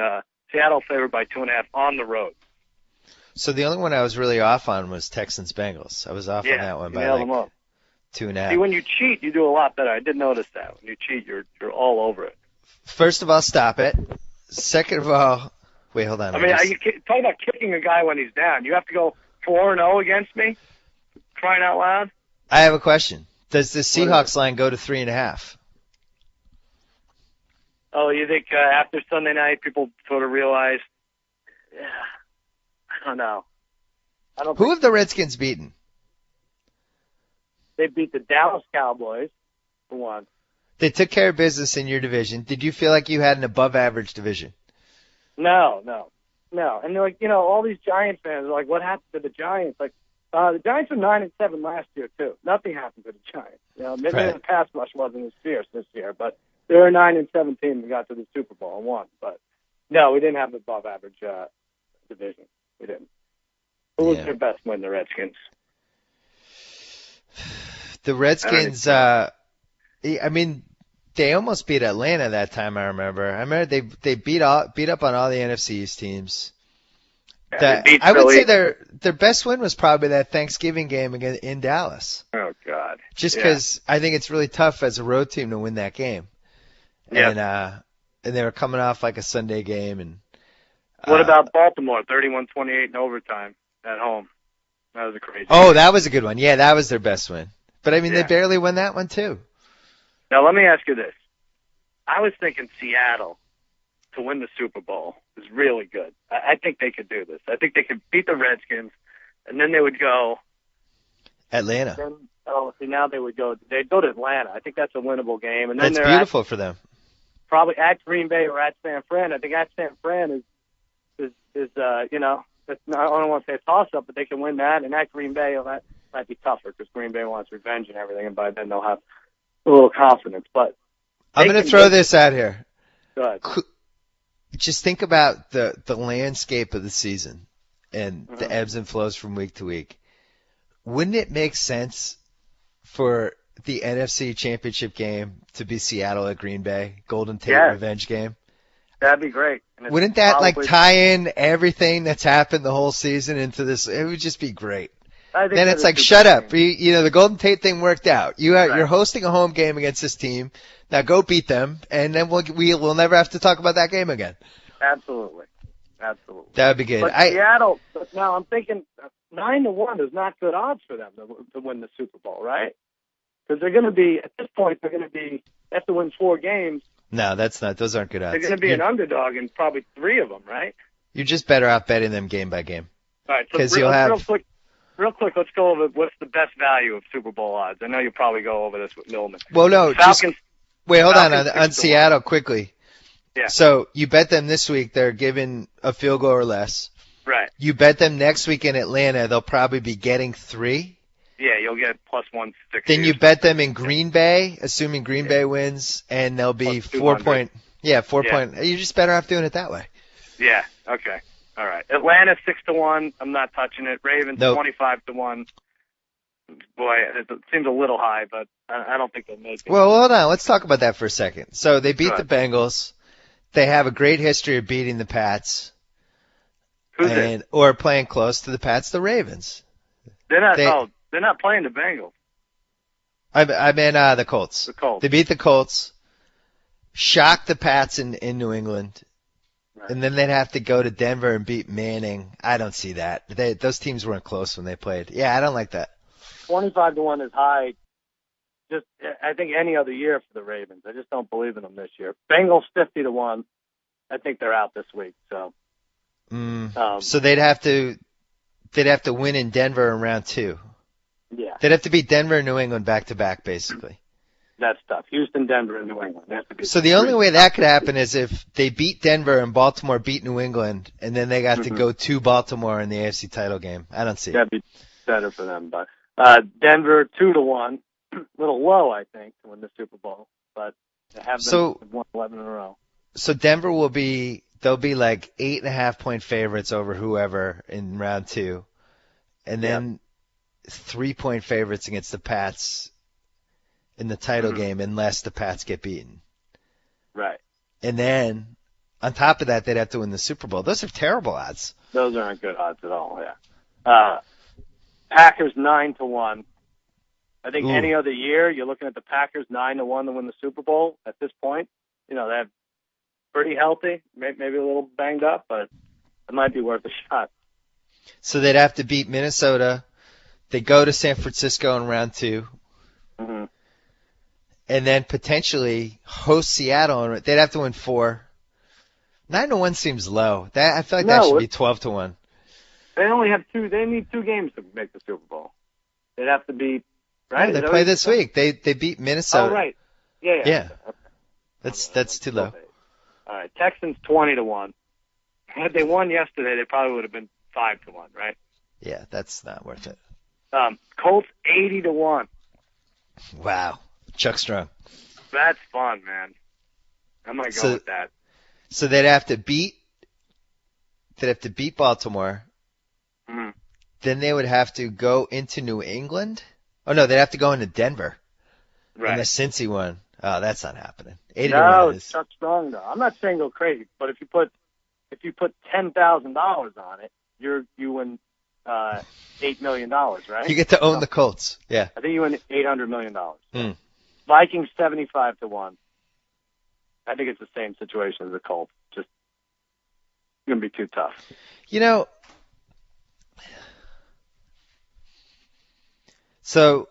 Speaker 6: Seattle favored by 2.5 on the road.
Speaker 5: So the only one I was really off on was Texans Bengals. I was off on that one by
Speaker 6: nailed them up.
Speaker 5: 2.5.
Speaker 6: See, when you cheat, you do a lot better. I did notice that. When you cheat, you're all over it.
Speaker 5: First of all, stop it. Second of all, wait, hold on.
Speaker 6: I mean, talking about kicking a guy when he's down. You have to go 4-0 against me? Crying out loud?
Speaker 5: I have a question. Does the Seahawks line go to 3.5?
Speaker 6: Oh, you think after Sunday night people sort of realize, I don't know.
Speaker 5: Who have the Redskins beaten?
Speaker 6: They beat the Dallas Cowboys, for one.
Speaker 5: They took care of business in your division. Did you feel like you had an above-average division?
Speaker 6: No. And they're like, all these Giants fans are like, what happened to the Giants? Like, the Giants were 9-7 last year too. Nothing happened to the Giants. Maybe the pass rush wasn't as fierce this year, but they were a 9-7 team and got to the Super Bowl and won. But no, we didn't have an above-average division. We didn't. Who was their best win? The Redskins.
Speaker 5: The Redskins. I mean, they almost beat Atlanta that time. I remember they beat up on all the NFC East teams. I would say their best win was probably that Thanksgiving game again in Dallas.
Speaker 6: Oh God!
Speaker 5: Just because I think it's really tough as a road team to win that game.
Speaker 6: Yeah.
Speaker 5: And they were coming off like a Sunday game. And
Speaker 6: what about Baltimore? 31-28 in overtime at home. That was a crazy.
Speaker 5: Oh, that was a good one. Yeah, that was their best win. But I mean, they barely won that one too.
Speaker 6: Now let me ask you this: I was thinking Seattle to win the Super Bowl is really good. I think they could do this. I think they could beat the Redskins, and then they would go
Speaker 5: Atlanta.
Speaker 6: Now they'd go to Atlanta. I think that's a winnable game. And then
Speaker 5: that's beautiful for them.
Speaker 6: Probably at Green Bay or at San Fran. I think at San Fran is that's not, I don't want to say a toss-up, but they can win that. And at Green Bay, that might be tougher because Green Bay wants revenge and everything, and by then they'll have a little confidence. But
Speaker 5: I'm going to throw this out here.
Speaker 6: Go ahead.
Speaker 5: Just think about the landscape of the season and the ebbs and flows from week to week. Wouldn't it make sense for the NFC Championship game to be Seattle at Green Bay, Golden Tate revenge game?
Speaker 6: That'd be great.
Speaker 5: Wouldn't that tie in everything that's happened the whole season into this? It would just be great. Then it's like, shut up. The Golden Tate thing worked out. You're hosting a home game against this team. Now go beat them, and then we'll never have to talk about that game again.
Speaker 6: Absolutely.
Speaker 5: That would be good.
Speaker 6: But Seattle, now I'm thinking 9-1 is not good odds for them to win the Super Bowl, right? Because they're going to be, at this point, they have to win 4 games.
Speaker 5: No, that's not. Those aren't good odds.
Speaker 6: They're going to be an underdog in probably 3 of them, right?
Speaker 5: You're just better off betting them game by game.
Speaker 6: All right, so real quick, let's go over what's the best value of Super Bowl odds. I know you'll probably go over this with Millman.
Speaker 5: Well, no,
Speaker 6: Falcons.
Speaker 5: Wait, hold on
Speaker 6: Falcons
Speaker 5: on
Speaker 6: 6-1.
Speaker 5: Seattle quickly.
Speaker 6: Yeah.
Speaker 5: So you bet them this week, they're given a field goal or less.
Speaker 6: Right.
Speaker 5: You bet them next week in Atlanta, they'll probably be getting 3.
Speaker 6: Yeah, you'll get plus 160.
Speaker 5: Then you bet them in Green Bay, assuming Green Bay wins, and they'll be
Speaker 6: Plus
Speaker 5: 4
Speaker 6: 200.
Speaker 5: point. Yeah, 4 point. You're just better off doing it that way.
Speaker 6: Yeah. Okay. All right. Atlanta 6-1. I'm not touching it. Ravens
Speaker 5: Nope.
Speaker 6: 25-1. Boy, it seems a little high, but I don't think they'll make it.
Speaker 5: Well, hold on. Let's talk about that for a second. So they beat
Speaker 6: Go
Speaker 5: the Bengals. They have a great history of beating the Pats.
Speaker 6: Who's it?
Speaker 5: Or playing close to the Pats, the Ravens.
Speaker 6: They're not playing the Bengals.
Speaker 5: I mean the Colts.
Speaker 6: The Colts.
Speaker 5: They beat the Colts, shocked the Pats in New England,
Speaker 6: Right.
Speaker 5: and then they'd have to go to Denver and beat Manning. I don't see that. Those teams weren't close when they played. Yeah, I don't like that.
Speaker 6: 25-1 is high. Just, I think any other year for the Ravens. I just don't believe in them this year. Bengals 50-1. I think they're out this week. So.
Speaker 5: So they'd have to win in Denver in round 2.
Speaker 6: Yeah,
Speaker 5: They'd have to beat Denver and New England back to back, basically.
Speaker 6: that's tough. Houston, Denver, and New England. They have to be
Speaker 5: So the only way that could happen is if they beat Denver and Baltimore beat New England, and then they got to go to Baltimore in the AFC title game. I don't see it.
Speaker 6: That'd be better for them. But Denver 2-1, a little low, I think, to win the Super Bowl. But they have won 11 in a row.
Speaker 5: So Denver they'll be like 8.5 point favorites over whoever in round 2, and then 3 point favorites against the Pats in the title game unless the Pats get beaten.
Speaker 6: Right.
Speaker 5: And then on top of that, they'd have to win the Super Bowl. Those are terrible odds.
Speaker 6: Those aren't good odds at all. Yeah. Packers 9-1. I think any other year you're looking at the Packers 9-1 to win the Super Bowl. At this point, they're pretty healthy, maybe a little banged up, but it might be worth a shot.
Speaker 5: So they'd have to beat Minnesota. They go to San Francisco in round 2.
Speaker 6: Mm-hmm.
Speaker 5: And then potentially host Seattle. They'd have to win 4. 9-1 seems low. I feel like that should be 12-1.
Speaker 6: They only have 2. They need 2 games to make the Super Bowl. They'd have to beat. Right?
Speaker 5: No, they play this week. They beat Minnesota.
Speaker 6: Oh, right. Yeah. Okay.
Speaker 5: That's too low.
Speaker 6: All right. Texans 20-1. Had they won yesterday, they probably would have been 5-1, right?
Speaker 5: Yeah, that's not worth it.
Speaker 6: Colts 80-1.
Speaker 5: Wow. Chuck Strong.
Speaker 6: That's fun, man. I might go with that.
Speaker 5: So they'd have to beat Baltimore.
Speaker 6: Mm-hmm.
Speaker 5: Then they would have to go into New England. Oh no, they'd have to go into Denver.
Speaker 6: Right.
Speaker 5: And the Cincy one. Oh, that's not happening. 80-1
Speaker 6: No,
Speaker 5: is.
Speaker 6: it's Chuck Strong though. I'm not saying go crazy, but if you put $10,000 on it, you win $8 million, right?
Speaker 5: You get to own the Colts. Yeah.
Speaker 6: I think you win $800 million.
Speaker 5: Mm.
Speaker 6: Vikings 75-1. I think it's the same situation as the Colts. Just gonna be too tough.
Speaker 5: So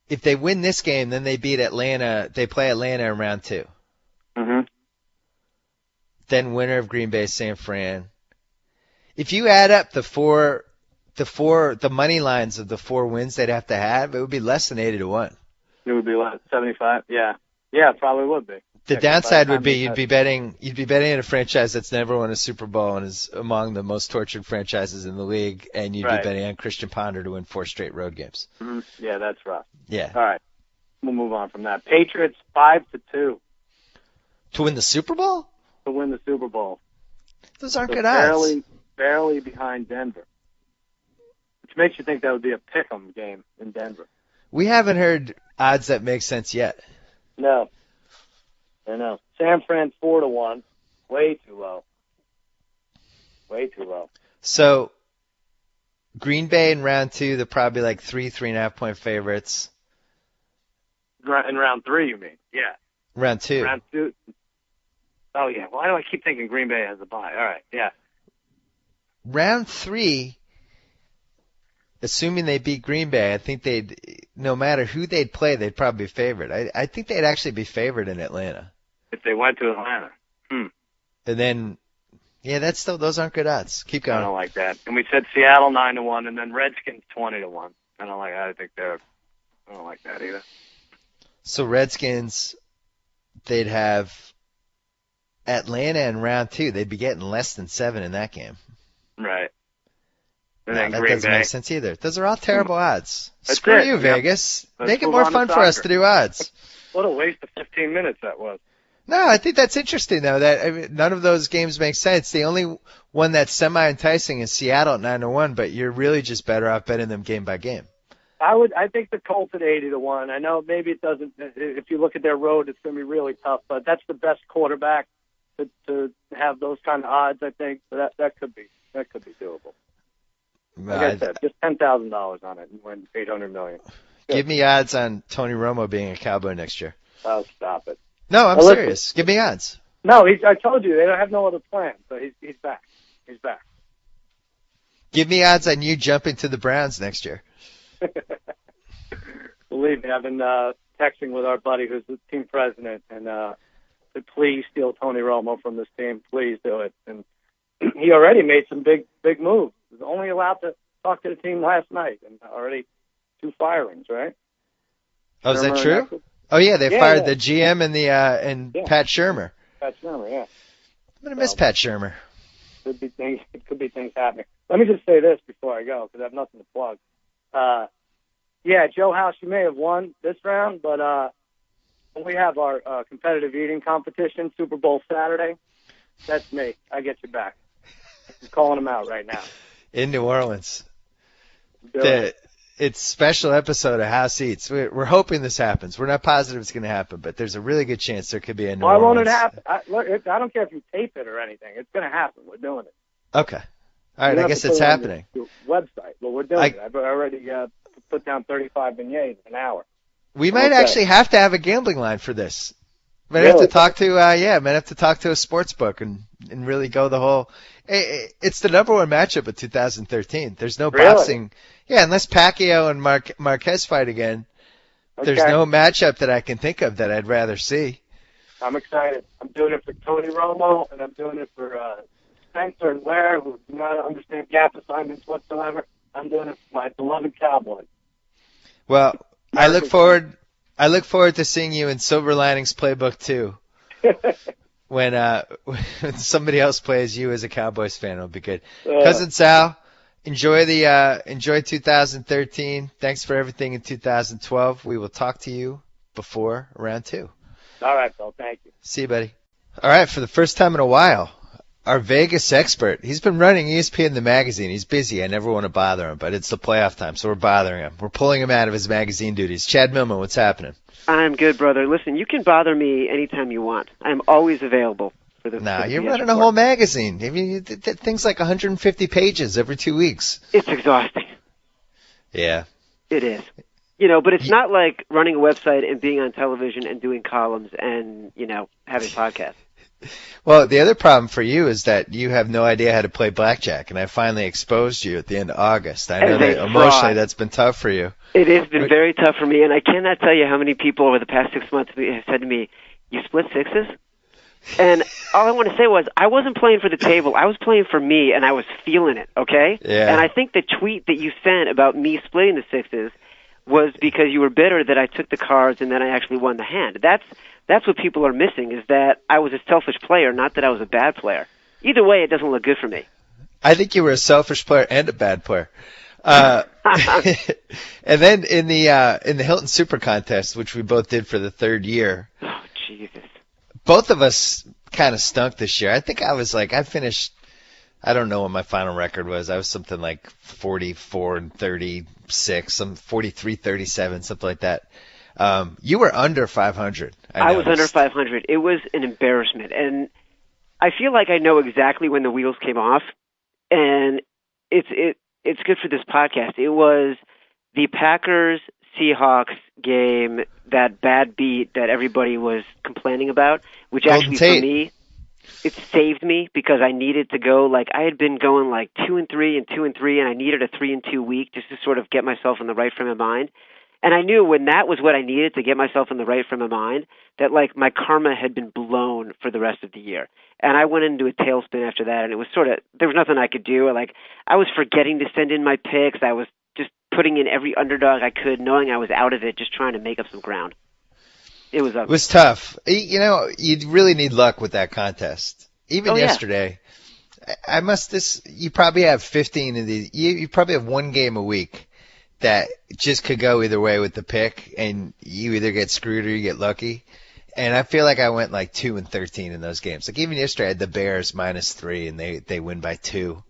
Speaker 5: if they win this game, then they beat Atlanta. They play Atlanta in round 2.
Speaker 6: Mm-hmm.
Speaker 5: Then winner of Green Bay, San Fran. If you add up the money lines of the 4 wins they'd have to have, it would be less than 80-1.
Speaker 6: It would be less, 75. Yeah, it probably would be.
Speaker 5: The downside would be you'd be betting in a franchise that's never won a Super Bowl and is among the most tortured franchises in the league, and you'd be betting on Christian Ponder to win 4 straight road games.
Speaker 6: Mm-hmm. Yeah, that's rough.
Speaker 5: Yeah.
Speaker 6: All right, we'll move on from that. Patriots 5-2
Speaker 5: to win the Super Bowl.
Speaker 6: To win the Super Bowl.
Speaker 5: Those aren't good odds.
Speaker 6: Barely behind Denver, which makes you think that would be a pick'em game in Denver.
Speaker 5: We haven't heard odds that make sense yet.
Speaker 6: No. I know. San Fran 4-1. Way too low. Way too low.
Speaker 5: So, Green Bay in round 2, they're probably like 3.5 point favorites.
Speaker 6: In round 3, you mean? Yeah.
Speaker 5: Round 2.
Speaker 6: Round 2. Oh, yeah. Why do I keep thinking Green Bay has a bye? All right. Yeah.
Speaker 5: Round 3, assuming they beat Green Bay, I think no matter who they'd play, they'd probably be favored. I think they'd actually be favored in Atlanta.
Speaker 6: If they went to Atlanta.
Speaker 5: And then, yeah, those aren't good odds. Keep going.
Speaker 6: I don't like that. And we said Seattle 9-1, and then Redskins 20-1. I don't like that either.
Speaker 5: So Redskins, they'd have Atlanta in round 2. They'd be getting less than 7 in that game.
Speaker 6: Right. And
Speaker 5: No,
Speaker 6: then
Speaker 5: that
Speaker 6: Green
Speaker 5: doesn't
Speaker 6: Bay.
Speaker 5: make sense either. Those are all terrible odds.
Speaker 6: That's
Speaker 5: Screw
Speaker 6: it.
Speaker 5: you,
Speaker 6: Yep.
Speaker 5: Vegas.
Speaker 6: Let's
Speaker 5: Make it
Speaker 6: move
Speaker 5: more
Speaker 6: on to
Speaker 5: fun for us
Speaker 6: soccer.
Speaker 5: to do odds.
Speaker 6: What a waste of 15 minutes that was.
Speaker 5: No, I think that's interesting, though. None of those games make sense. The only one that's semi-enticing is Seattle at 9-1, but you're really just better off betting them game by game.
Speaker 6: I think the Colts at 80-1. I know maybe it doesn't. If you look at their road, it's going to be really tough. But that's the best quarterback to have those kind of odds. I think so that could be doable. Like I said, just $10,000 on it and win $800 million.
Speaker 5: Give me odds on Tony Romo being a Cowboy next year.
Speaker 6: Oh, stop it.
Speaker 5: No, I'm serious. Give me odds.
Speaker 6: No, I told you they don't have no other plan. So he's back. He's back.
Speaker 5: Give me odds on you jumping to the Browns next year.
Speaker 6: Believe me, I've been texting with our buddy who's the team president, and said, please steal Tony Romo from this team. Please do it. And he already made some big moves. He was only allowed to talk to the team last night, and already 2 firings, right?
Speaker 5: Oh, is that
Speaker 6: Remember
Speaker 5: true? Oh, yeah, they
Speaker 6: Yeah,
Speaker 5: fired
Speaker 6: yeah.
Speaker 5: the GM and Pat Shurmur.
Speaker 6: Pat Shurmur, yeah.
Speaker 5: I'm going to miss Pat Shurmur.
Speaker 6: Could be things happening. Let me just say this before I go, because I have nothing to plug. Yeah, Joe House, you may have won this round, but when we have our competitive eating competition, Super Bowl Saturday, that's me. I get you back. I'm calling them out right now.
Speaker 5: In New Orleans.
Speaker 6: Do it.
Speaker 5: It's special episode of House Eats. We're hoping this happens. We're not positive it's going to happen, but there's a really good chance there could be a New
Speaker 6: Why
Speaker 5: Orleans.
Speaker 6: won't it happen? I don't care if you tape it or anything. It's going to happen. We're doing it.
Speaker 5: Okay. All right,
Speaker 6: You don't
Speaker 5: I
Speaker 6: have
Speaker 5: guess
Speaker 6: to
Speaker 5: it's
Speaker 6: put it on
Speaker 5: happening.
Speaker 6: Your website, but we're doing it. I've already put down 35 beignets an hour.
Speaker 5: We might actually have to have a gambling line for this. Might
Speaker 6: Really?
Speaker 5: have to talk to might have to talk to a sports book and really go the whole. It's the number 1 matchup of 2013. There's no
Speaker 6: Really?
Speaker 5: boxing. Yeah, unless Pacquiao and Marquez fight again, there's
Speaker 6: Okay.
Speaker 5: no matchup that I can think of that I'd rather see.
Speaker 6: I'm excited. I'm doing it for Tony Romo, and I'm doing it for Spencer and Ware, who do not understand gap assignments whatsoever. I'm doing it for my beloved Cowboys.
Speaker 5: Well, I look forward to seeing you in Silver Linings Playbook 2 when somebody else plays you as a Cowboys fan. It'll be good. Cousin Sal, enjoy 2013. Thanks for everything in 2012. We will talk to you before round 2.
Speaker 6: All right, Bill. Thank you.
Speaker 5: See you, buddy. All right, for the first time in a while, our Vegas expert. He's been running ESPN the magazine. He's busy. I never want to bother him, but it's the playoff time, so we're bothering him. We're pulling him out of his magazine duties. Chad Millman, what's happening?
Speaker 2: I'm good, brother. Listen, you can bother me anytime you want. I'm always available for the.
Speaker 5: Nah,
Speaker 2: for the
Speaker 5: you're
Speaker 2: BS
Speaker 5: running a
Speaker 2: report.
Speaker 5: whole magazine. I mean, things like 150 pages every 2 weeks.
Speaker 2: It's exhausting.
Speaker 5: Yeah.
Speaker 2: It is. But it's not like running a website and being on television and doing columns and, having podcasts.
Speaker 5: Well, the other problem for you is that you have no idea how to play blackjack, and I finally exposed you at the end of August. I know that emotionally that's been tough for you.
Speaker 2: It has been very tough for me, and I cannot tell you how many people over the past 6 months have said to me, "You split sixes?" And all I want to say was, I wasn't playing for the table. I was playing for me, and I was feeling it, okay?
Speaker 5: Yeah.
Speaker 2: And I think the tweet that you sent about me splitting the sixes was because you were bitter that I took the cards and then I actually won the hand. That's what people are missing, is that I was a selfish player, not that I was a bad player. Either way, it doesn't look good for me.
Speaker 5: I think you were a selfish player and a bad player. And then in the Hilton Super Contest, which we both did for the 3rd year,
Speaker 2: Oh, Jesus.
Speaker 5: both of us kind of stunk this year. I think I finished, I don't know what my final record was. I was something like 44-36, some 43-37, something like that. You were under 500.
Speaker 2: I was under 500. It was an embarrassment. And I feel like I know exactly when the wheels came off. And it's good for this podcast. It was the Packers-Seahawks game, that bad beat that everybody was complaining about, which
Speaker 5: Golden
Speaker 2: actually
Speaker 5: Tate.
Speaker 2: for me, it saved me because I needed to go, like, I had been going like 2-3 and 2-3, and I needed a 3-2 week just to sort of get myself in the right frame of mind. And I knew when that was what I needed to get myself in the right frame of mind, that like my karma had been blown for the rest of the year. And I went into a tailspin after that, and it was sort of, there was nothing I could do. Like, I was forgetting to send in my picks. I was just putting in every underdog I could, knowing I was out of it, just trying to make up some ground. It was ugly.
Speaker 5: It was tough. You know, you really need luck with that contest. Even yesterday, you probably have 15 of these. You probably have one game a week that just could go either way with the pick, and you either get screwed or you get lucky. And I feel like I went like 2-13 in those games. Like even yesterday, I had the Bears -3, and they win by 2.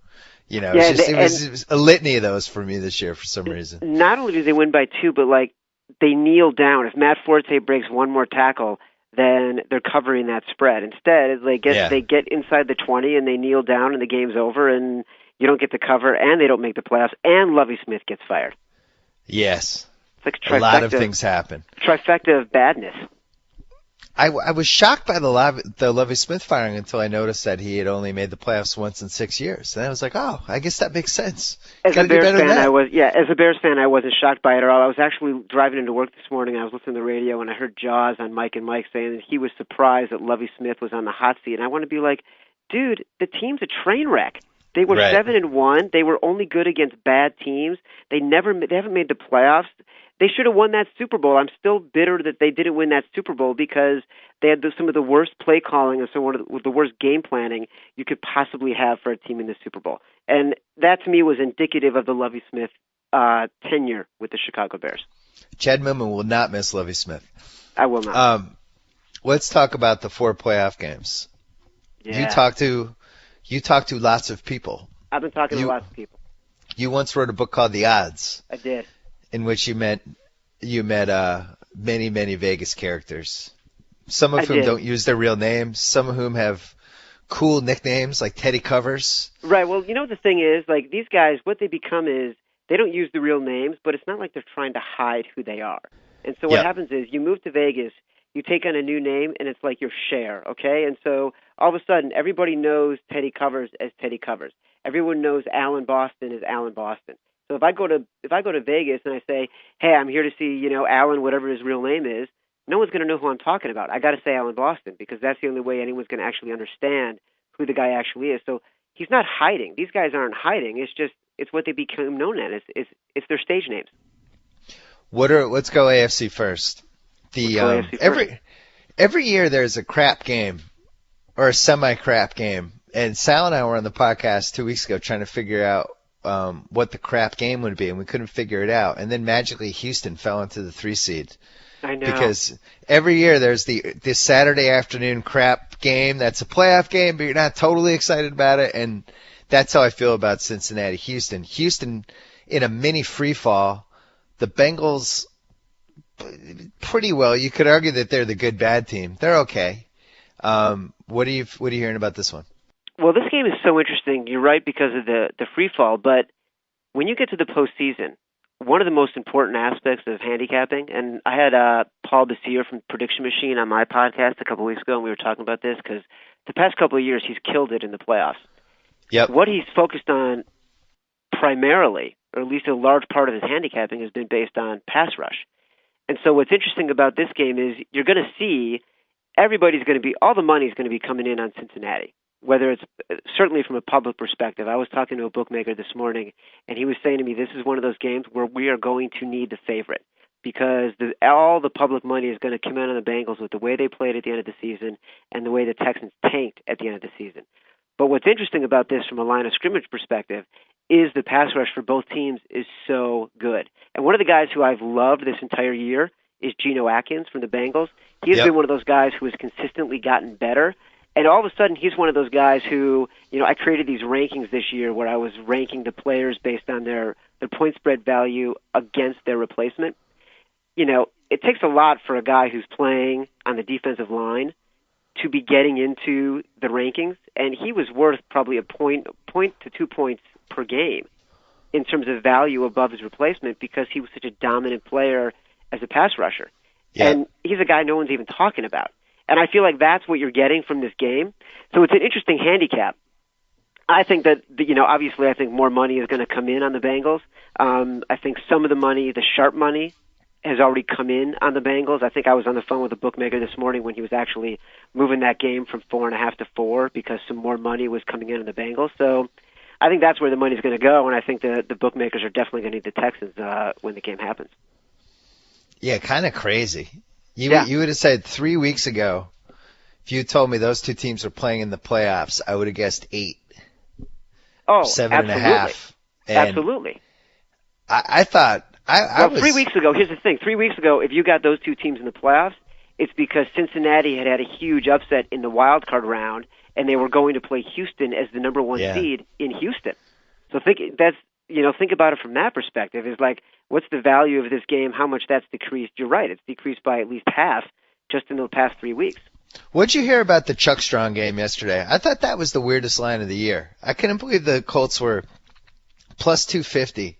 Speaker 5: You know, it was a litany of those for me this year for some reason.
Speaker 2: Not only do they win by 2, but like they kneel down. If Matt Forte breaks one more tackle, then they're covering that spread. Instead, they get inside the 20 and they kneel down, and the game's over, and you don't get to cover, and they don't make the playoffs, and Lovie Smith gets fired.
Speaker 5: Yes.
Speaker 2: It's like a
Speaker 5: lot of things happen.
Speaker 2: Trifecta of badness.
Speaker 5: I was shocked by the Lovie Smith firing until I noticed that he had only made the playoffs once in 6 years. And I was like, oh, I guess that makes sense.
Speaker 2: As a Bears fan, I wasn't shocked by it at all. I was actually driving into work this morning. I was listening to the radio, and I heard Jaws on Mike and Mike saying that he was surprised that Lovie Smith was on the hot seat. And I want to be like, dude, the team's a train wreck. They were 7-1. They were only good against bad teams. They haven't made the playoffs. They should have won that Super Bowl. I'm still bitter that they didn't win that Super Bowl because they had some of the worst play calling and some of the worst game planning you could possibly have for a team in the Super Bowl. And that, to me, was indicative of the Lovie Smith tenure with the Chicago Bears.
Speaker 5: Chad Millman will not miss Lovie Smith.
Speaker 2: I will not.
Speaker 5: Let's talk about the 4 playoff games.
Speaker 2: Yeah.
Speaker 5: You talk to lots of people.
Speaker 2: I've been talking to lots of people.
Speaker 5: You once wrote a book called The Odds.
Speaker 2: I did.
Speaker 5: In which you met many, many Vegas characters. Some of whom don't use their real names. Some of whom have cool nicknames like Teddy Covers.
Speaker 2: Right. Well, you know the thing is, like these guys, what they become is they don't use the real names, but it's not like they're trying to hide who they are. And so what happens is you move to Vegas, you take on a new name, and it's like your share, okay? And so all of a sudden, everybody knows Teddy Covers as Teddy Covers. Everyone knows Alan Boston as Alan Boston. So if I go to Vegas and I say, hey, I'm here to see, Alan, whatever his real name is, no one's going to know who I'm talking about. I got to say Alan Boston because that's the only way anyone's going to actually understand who the guy actually is. So he's not hiding. These guys aren't hiding. It's what they become known as. It's their stage names.
Speaker 5: Let's go AFC first. Every year there's a crap game or a semi-crap game, and Sal and I were on the podcast 2 weeks ago trying to figure out what the crap game would be, and we couldn't figure it out. And then magically Houston fell into the 3 seed.
Speaker 2: I know.
Speaker 5: Because every year there's this Saturday afternoon crap game that's a playoff game, but you're not totally excited about it. And that's how I feel about Cincinnati. Houston in a mini free fall. The Bengals pretty well. You could argue that they're the good bad team. They're okay. What are you hearing about this one?
Speaker 2: Well, this game is so interesting. You're right because of the free fall, but when you get to the postseason, one of the most important aspects of handicapping, and I had Paul Bessier from Prediction Machine on my podcast a couple weeks ago, and we were talking about this because the past couple of years he's killed it in the playoffs.
Speaker 5: Yep.
Speaker 2: What he's focused on primarily, or at least a large part of his handicapping, has been based on pass rush. And so what's interesting about this game is you're going to see all the money is going to be coming in on Cincinnati. Whether it's certainly from a public perspective. I was talking to a bookmaker this morning, and he was saying to me, this is one of those games where we are going to need the favorite because all the public money is going to come in on the Bengals with the way they played at the end of the season and the way the Texans tanked at the end of the season. But what's interesting about this from a line of scrimmage perspective is the pass rush for both teams is so good. And one of the guys who I've loved this entire year is Geno Atkins from the Bengals. He has been one of those guys who has consistently gotten better. And all of a sudden, he's one of those guys who, I created these rankings this year where I was ranking the players based on their point spread value against their replacement. It takes a lot for a guy who's playing on the defensive line to be getting into the rankings, and he was worth probably a point to 2 points per game in terms of value above his replacement because he was such a dominant player as a pass rusher. Yeah. And he's a guy no one's even talking about. And I feel like that's what you're getting from this game. So it's an interesting handicap. I think that, obviously I think more money is going to come in on the Bengals. I think some of the money, the sharp money, has already come in on the Bengals. I think I was on the phone with a bookmaker this morning when he was actually moving that game from 4.5 to 4 because some more money was coming in on the Bengals. So I think that's where the money's going to go, and I think the bookmakers are definitely going to need the Texans when the game happens.
Speaker 5: Yeah, kind of crazy. You would have said 3 weeks ago, if you told me those two teams were playing in the playoffs, I would have guessed 8.
Speaker 2: Oh,
Speaker 5: 7.5.
Speaker 2: Absolutely.
Speaker 5: I thought I was
Speaker 2: 3 weeks ago. Here's the thing: 3 weeks ago, if you got those two teams in the playoffs, it's because Cincinnati had a huge upset in the wild card round, and they were going to play Houston as the number 1 seed in Houston. So think about it from that perspective. Is like, what's the value of this game? How much that's decreased? You're right; it's decreased by at least half just in the past 3 weeks.
Speaker 5: What'd you hear about the Chuck Strong game yesterday? I thought that was the weirdest line of the year. I couldn't believe the Colts were plus 250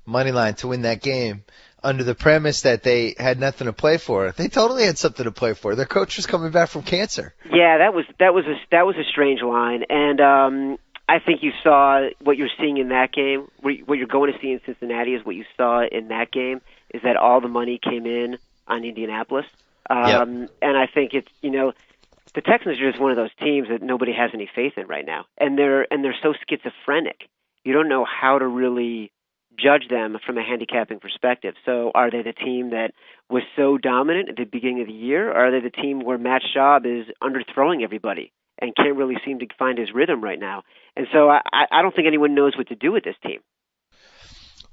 Speaker 5: money line to win that game under the premise that they had nothing to play for. They totally had something to play for. Their coach was coming back from cancer.
Speaker 2: Yeah, that was a strange line, and I think you saw what you're seeing in that game. What you're going to see in Cincinnati is what you saw in that game, is that all the money came in on Indianapolis. And I think it's, the Texans are just one of those teams that nobody has any faith in right now. And they're so schizophrenic. You don't know how to really judge them from a handicapping perspective. So are they the team that was so dominant at the beginning of the year? Or are they the team where Matt Schaub is underthrowing everybody and can't really seem to find his rhythm right now? And so I don't think anyone knows what to do with this team.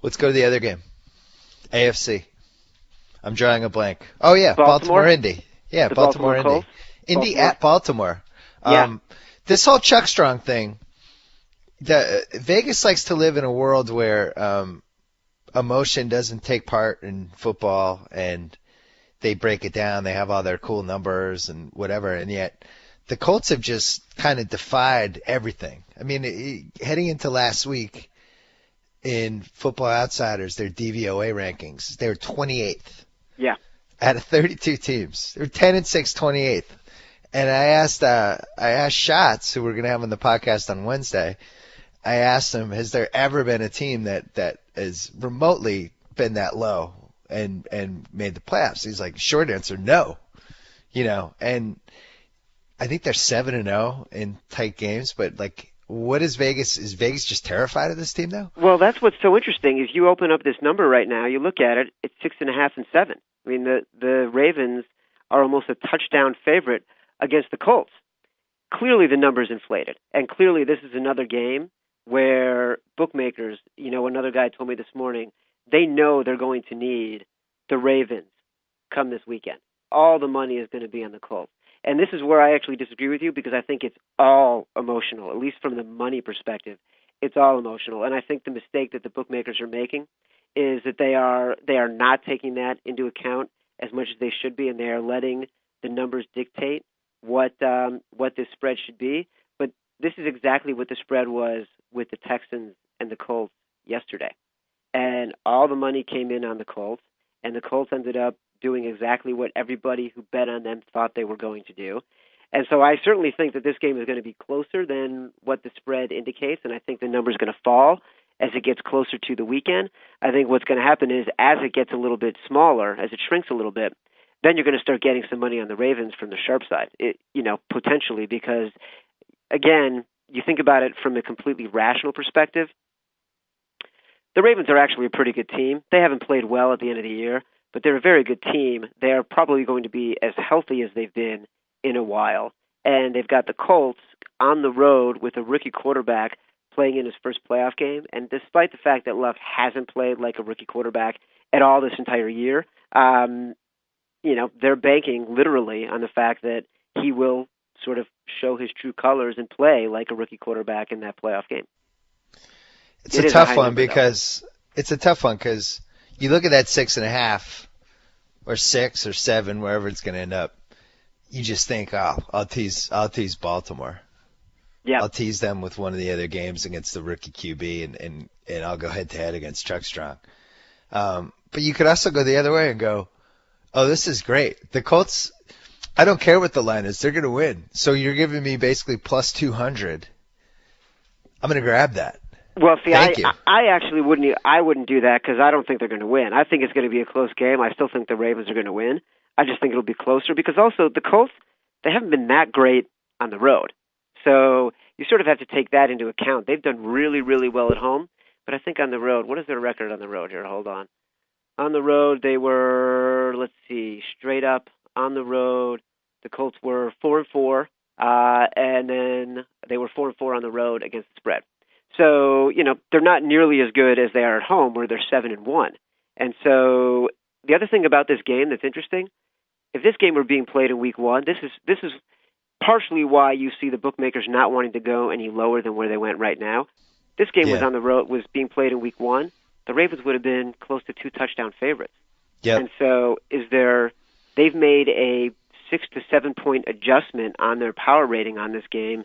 Speaker 5: Let's go to the other game. AFC. I'm drawing a blank. Oh, yeah, Baltimore Indy. Yeah, Baltimore Indy.
Speaker 2: Colts?
Speaker 5: Indy at Baltimore.
Speaker 2: Yeah.
Speaker 5: This whole Chuck Strong thing, Vegas likes to live in a world where emotion doesn't take part in football, and they break it down. They have all their cool numbers and whatever, and yet the Colts have just kind of defied everything. I mean, heading into last week in Football Outsiders, their DVOA rankings, they were 28th.
Speaker 2: Yeah.
Speaker 5: Out of 32 teams. They're 10-6, 28th. And I asked Schatz, who we're going to have on the podcast on Wednesday, I asked him, has there ever been a team that has remotely been that low and made the playoffs? He's like, short answer, no. And I think they're 7-0 in tight games, but like, what is Vegas? Is Vegas just terrified of this team now?
Speaker 2: Well, that's what's so interesting is you open up this number right now, you look at it, it's 6.5 and 7. I mean, the Ravens are almost a touchdown favorite against the Colts. Clearly the number's inflated, and clearly this is another game where bookmakers, another guy told me this morning, they know they're going to need the Ravens come this weekend. All the money is going to be on the Colts. And this is where I actually disagree with you, because I think it's all emotional, at least from the money perspective. It's all emotional. And I think the mistake that the bookmakers are making is that they are not taking that into account as much as they should be, and they are letting the numbers dictate what this spread should be. But this is exactly what the spread was with the Texans and the Colts yesterday. And all the money came in on the Colts, and the Colts ended up doing exactly what everybody who bet on them thought they were going to do. And so I certainly think that this game is going to be closer than what the spread indicates, and I think the number is going to fall as it gets closer to the weekend. I think what's going to happen is as it gets a little bit smaller, as it shrinks a little bit, then you're going to start getting some money on the Ravens from the sharp side, potentially, because, again, you think about it from a completely rational perspective, the Ravens are actually a pretty good team. They haven't played well at the end of the year, but they're a very good team. They are probably going to be as healthy as they've been in a while. And they've got the Colts on the road with a rookie quarterback playing in his first playoff game. And despite the fact that Luck hasn't played like a rookie quarterback at all this entire year, they're banking literally on the fact that he will sort of show his true colors and play like a rookie quarterback in that playoff game.
Speaker 5: It's a tough one because you look at that 6.5 or 6 or 7, wherever it's going to end up. You just think, I'll tease Baltimore.
Speaker 2: Yeah.
Speaker 5: I'll tease them with one of the other games against the rookie QB, and I'll go head to head against Chuck Strong. But you could also go the other way and go, oh, this is great. The Colts, I don't care what the line is. They're going to win. So you're giving me basically plus 200. I'm going to grab that.
Speaker 2: Well, see,
Speaker 5: Thank you.
Speaker 2: I actually wouldn't. I wouldn't do that because I don't think they're going to win. I think it's going to be a close game. I still think the Ravens are going to win. I just think it'll be closer because also the Colts, they haven't been that great on the road. So you sort of have to take that into account. They've done really, really well at home, but I think on the road, what is their record on the road here? Hold on. On the road, they were, let's see, straight up on the road, the Colts were 4-4, and then they were 4-4 on the road against the spread. So, they're not nearly as good as they are at home where they're 7-1. And so the other thing about this game that's interesting, if this game were being played in week 1, this is partially why you see the bookmakers not wanting to go any lower than where they went right now. This game was on the road, was being played in week 1. The Ravens would have been close to 2 touchdown favorites.
Speaker 5: Yep.
Speaker 2: And so they've made a 6 to 7 point adjustment on their power rating on this game,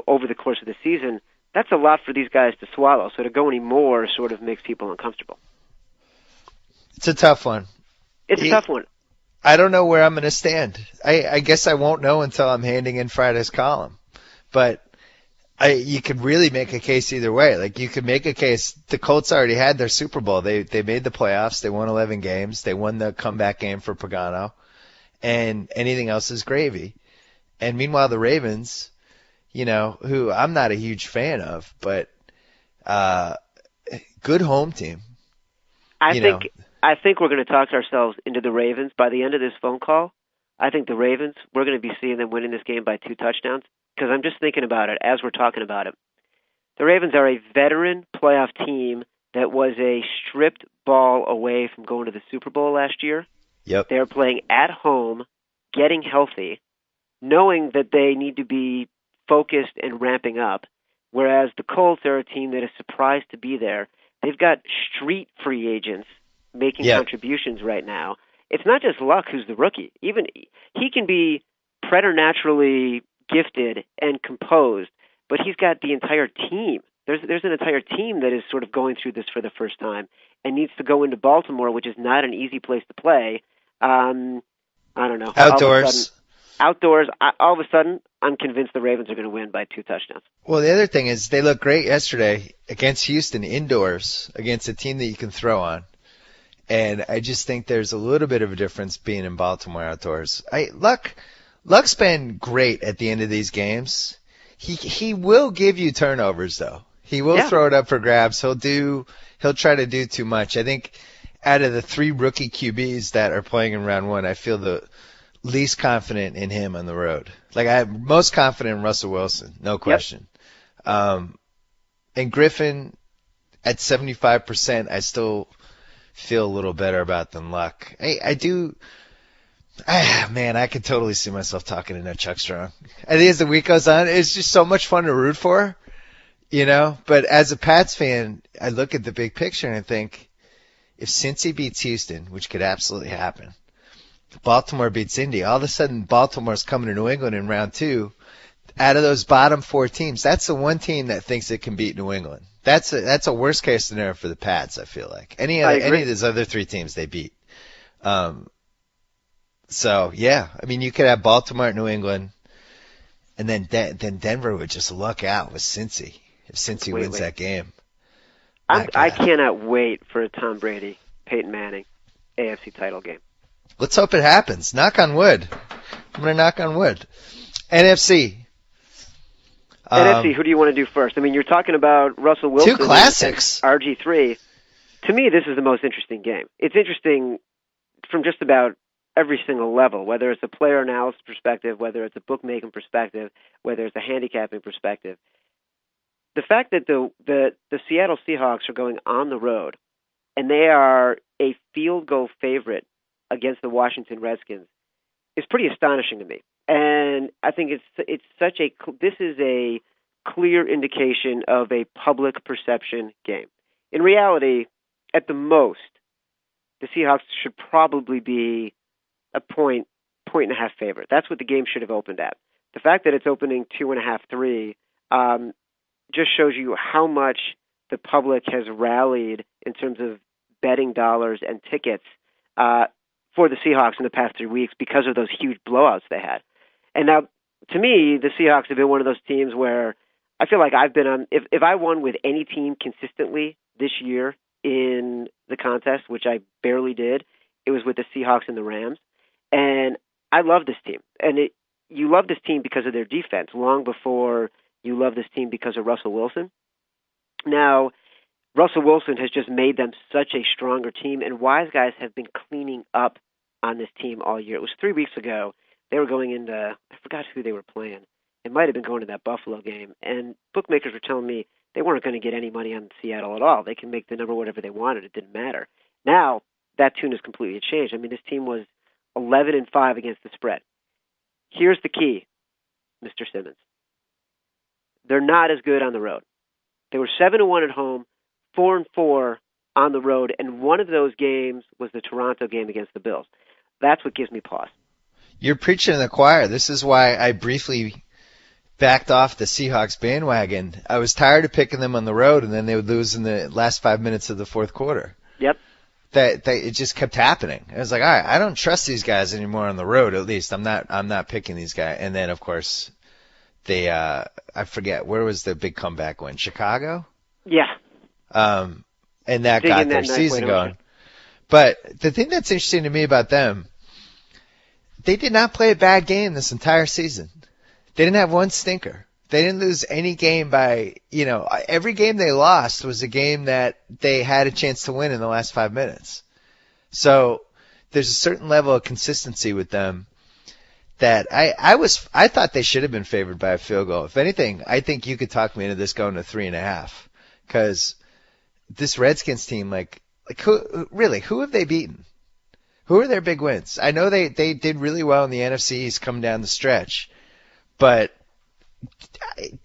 Speaker 2: over the course of the season. That's a lot for these guys to swallow. So to go any more sort of makes people uncomfortable.
Speaker 5: It's a tough one.
Speaker 2: It's a tough one.
Speaker 5: I don't know where I'm going to stand. I guess I won't know until I'm handing in Friday's column. But you could really make a case either way. Like, you could make a case. The Colts already had their Super Bowl. They made the playoffs. They won 11 games. They won the comeback game for Pagano. And anything else is gravy. And meanwhile, the Ravens, who I'm not a huge fan of, but good home team.
Speaker 2: I think we're going to talk ourselves into the Ravens. By the end of this phone call, I think the Ravens, we're going to be seeing them winning this game by 2 touchdowns. Because I'm just thinking about it as we're talking about it. The Ravens are a veteran playoff team that was a stripped ball away from going to the Super Bowl last year.
Speaker 5: Yep.
Speaker 2: They're playing at home, getting healthy, knowing that they need to be focused and ramping up, whereas the Colts are a team that is surprised to be there. They've got street free agents making contributions right now. It's not just Luck who's the rookie. Even he can be preternaturally gifted and composed, but he's got the entire team. There's an entire team that is sort of going through this for the first time and needs to go into Baltimore, which is not an easy place to play. I don't know.
Speaker 5: Outdoors.
Speaker 2: All of a sudden, I'm convinced the Ravens are going to win by 2 touchdowns.
Speaker 5: Well, the other thing is they looked great yesterday against Houston indoors, against a team that you can throw on. And I just think there's a little bit of a difference being in Baltimore outdoors. Luck's been great at the end of these games. He will give you turnovers though. He will throw it up for grabs. He'll try to do too much. I think out of the 3 rookie QBs that are playing in round 1, I feel the least confident in him on the road. Like, I'm most confident in Russell Wilson, no question. And Griffin at 75%, I still feel a little better about than Luck. I could totally see myself talking to Chuck Strong. I think as the week goes on, it's just so much fun to root for, But as a Pats fan, I look at the big picture and I think, if Cincy beats Houston, which could absolutely happen, Baltimore beats Indy, all of a sudden Baltimore's coming to New England in round 2. Out of those bottom 4 teams, that's the one team that thinks it can beat New England. That's a worst case scenario for the Pats, I feel like. Any of those other 3 teams they beat. So, yeah, I mean, you could have Baltimore at New England, and then Denver would just luck out with Cincy if Cincy wins that game.
Speaker 2: I cannot wait for a Tom Brady, Peyton Manning AFC title game.
Speaker 5: Let's hope it happens. Knock on wood. I'm going to knock on wood. NFC.
Speaker 2: NFC, who do you want to do first? I mean, you're talking about Russell Wilson.
Speaker 5: 2 classics.
Speaker 2: And RG3. To me, this is the most interesting game. It's interesting from just about every single level, whether it's a player analysis perspective, whether it's a bookmaking perspective, whether it's a handicapping perspective. The fact that the Seattle Seahawks are going on the road and they are a field goal favorite against the Washington Redskins is pretty astonishing to me. And I think this is a clear indication of a public perception game. In reality, at the most, the Seahawks should probably be a point and a half favorite. That's what the game should have opened at. The fact that it's opening 2.5, 3, just shows you how much the public has rallied in terms of betting dollars and tickets for the Seahawks in the past 3 weeks because of those huge blowouts they had. And now, to me, the Seahawks have been one of those teams where I feel like I've been on, if I won with any team consistently this year in the contest, which I barely did, it was with the Seahawks and the Rams. And I love this team. And you love this team because of their defense, long before you love this team because of Russell Wilson. Now, Russell Wilson has just made them such a stronger team, and Wise Guys have been cleaning up on this team all year. It was 3 weeks ago. They were going into, I forgot who they were playing. It might have been going to that Buffalo game, and bookmakers were telling me they weren't going to get any money on Seattle at all. They can make the number whatever they wanted. It didn't matter. Now, that tune has completely changed. I mean, this team was 11-5 against the spread. Here's the key, Mr. Simmons. They're not as good on the road. They were 7-1 at home, 4-4 on the road, and one of those games was the Toronto game against the Bills. That's what gives me pause.
Speaker 5: You're preaching to the choir. This is why I briefly backed off the Seahawks bandwagon. I was tired of picking them on the road, and then they would lose in the last 5 minutes of the fourth quarter.
Speaker 2: Yep.
Speaker 5: It just kept happening. I was like, all right, I don't trust these guys anymore on the road. At least I'm not picking these guys. And then of course they I forget, where was the big comeback win? Chicago?
Speaker 2: Yeah.
Speaker 5: And that got their season going. But the thing that's interesting to me about them, they did not play a bad game this entire season. They didn't have one stinker. They didn't lose any game by, every game they lost was a game that they had a chance to win in the last 5 minutes. So there's a certain level of consistency with them that I thought they should have been favored by a field goal. If anything, I think you could talk me into this going to 3.5, because this Redskins team, who have they beaten? Who are their big wins? I know they did really well in the NFC East coming down the stretch, but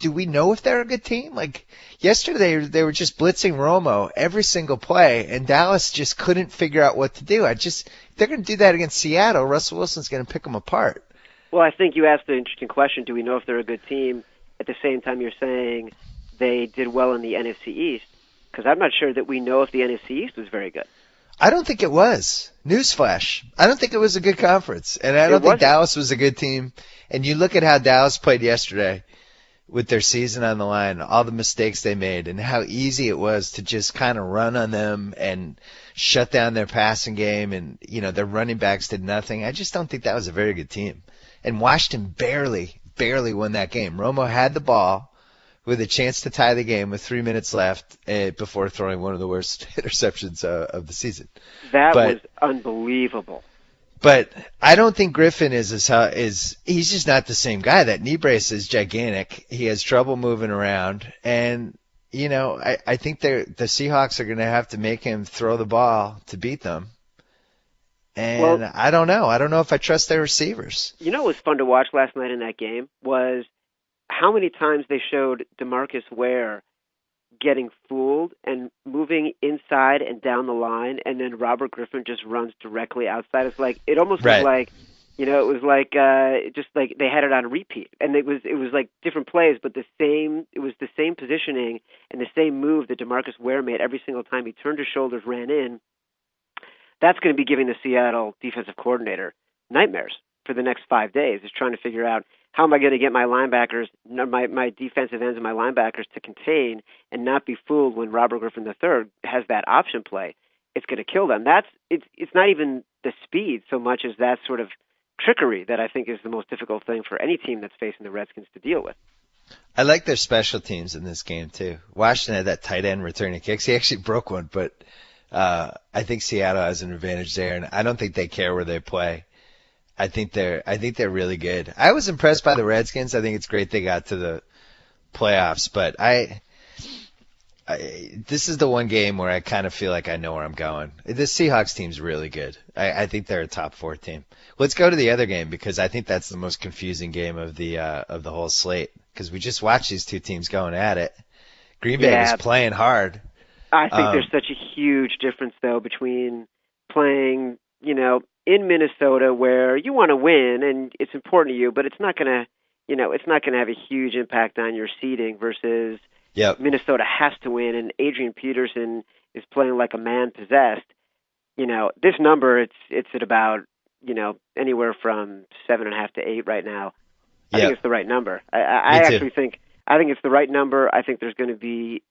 Speaker 5: do we know if they're a good team? Like yesterday, they were just blitzing Romo every single play, and Dallas just couldn't figure out what to do. If they're going to do that against Seattle, Russell Wilson's going to pick them apart.
Speaker 2: Well, I think you asked an interesting question. Do we know if they're a good team? At the same time, you're saying they did well in the NFC East, because I'm not sure that we know if the NFC East was very good.
Speaker 5: I don't think it was. Newsflash. I don't think it was a good conference, and I don't think Dallas was a good team. And you look at how Dallas played yesterday with their season on the line, all the mistakes they made, and how easy it was to just kind of run on them and shut down their passing game, and their running backs did nothing. I just don't think that was a very good team. And Washington barely won that game. Romo had the ball with a chance to tie the game with 3 minutes left before throwing one of the worst interceptions of the season.
Speaker 2: That was unbelievable.
Speaker 5: But I don't think Griffin he's just not the same guy. That knee brace is gigantic. He has trouble moving around. And, I think the Seahawks are going to have to make him throw the ball to beat them. And I don't know. I don't know if I trust their receivers.
Speaker 2: What was fun to watch last night in that game was how many times they showed DeMarcus Ware getting fooled and moving inside and down the line, and then Robert Griffin just runs directly outside. It's like it almost was like, it was like just like they had it on repeat, and it was like different plays, but it was the same positioning and the same move that DeMarcus Ware made every single time he turned his shoulders, ran in. That's going to be giving the Seattle defensive coordinator nightmares for the next 5 days, is trying to figure out how am I going to get my linebackers, my defensive ends and my linebackers to contain and not be fooled when Robert Griffin III has that option play. It's going to kill them. It's not even the speed so much as that sort of trickery that I think is the most difficult thing for any team that's facing the Redskins to deal with.
Speaker 5: I like their special teams in this game too. Washington had that tight end returning kicks. He actually broke one, but I think Seattle has an advantage there, and I don't think they care where they play. I think they're really good. I was impressed by the Redskins. I think it's great they got to the playoffs, but this is the one game where I kind of feel like I know where I'm going. The Seahawks team's really good. I think they're a top 4 team. Let's go to the other game, because I think that's the most confusing game of the whole slate, because we just watched these two teams going at it. Green Bay was playing hard.
Speaker 2: I think there's such a huge difference though between playing, in Minnesota, where you want to win and it's important to you, but it's not going to have a huge impact on your seeding, versus Minnesota has to win, and Adrian Peterson is playing like a man possessed. this number, it's at about, anywhere from 7.5 to 8 right now. I think it's the right number. I actually think it's the right number. I think there's going to be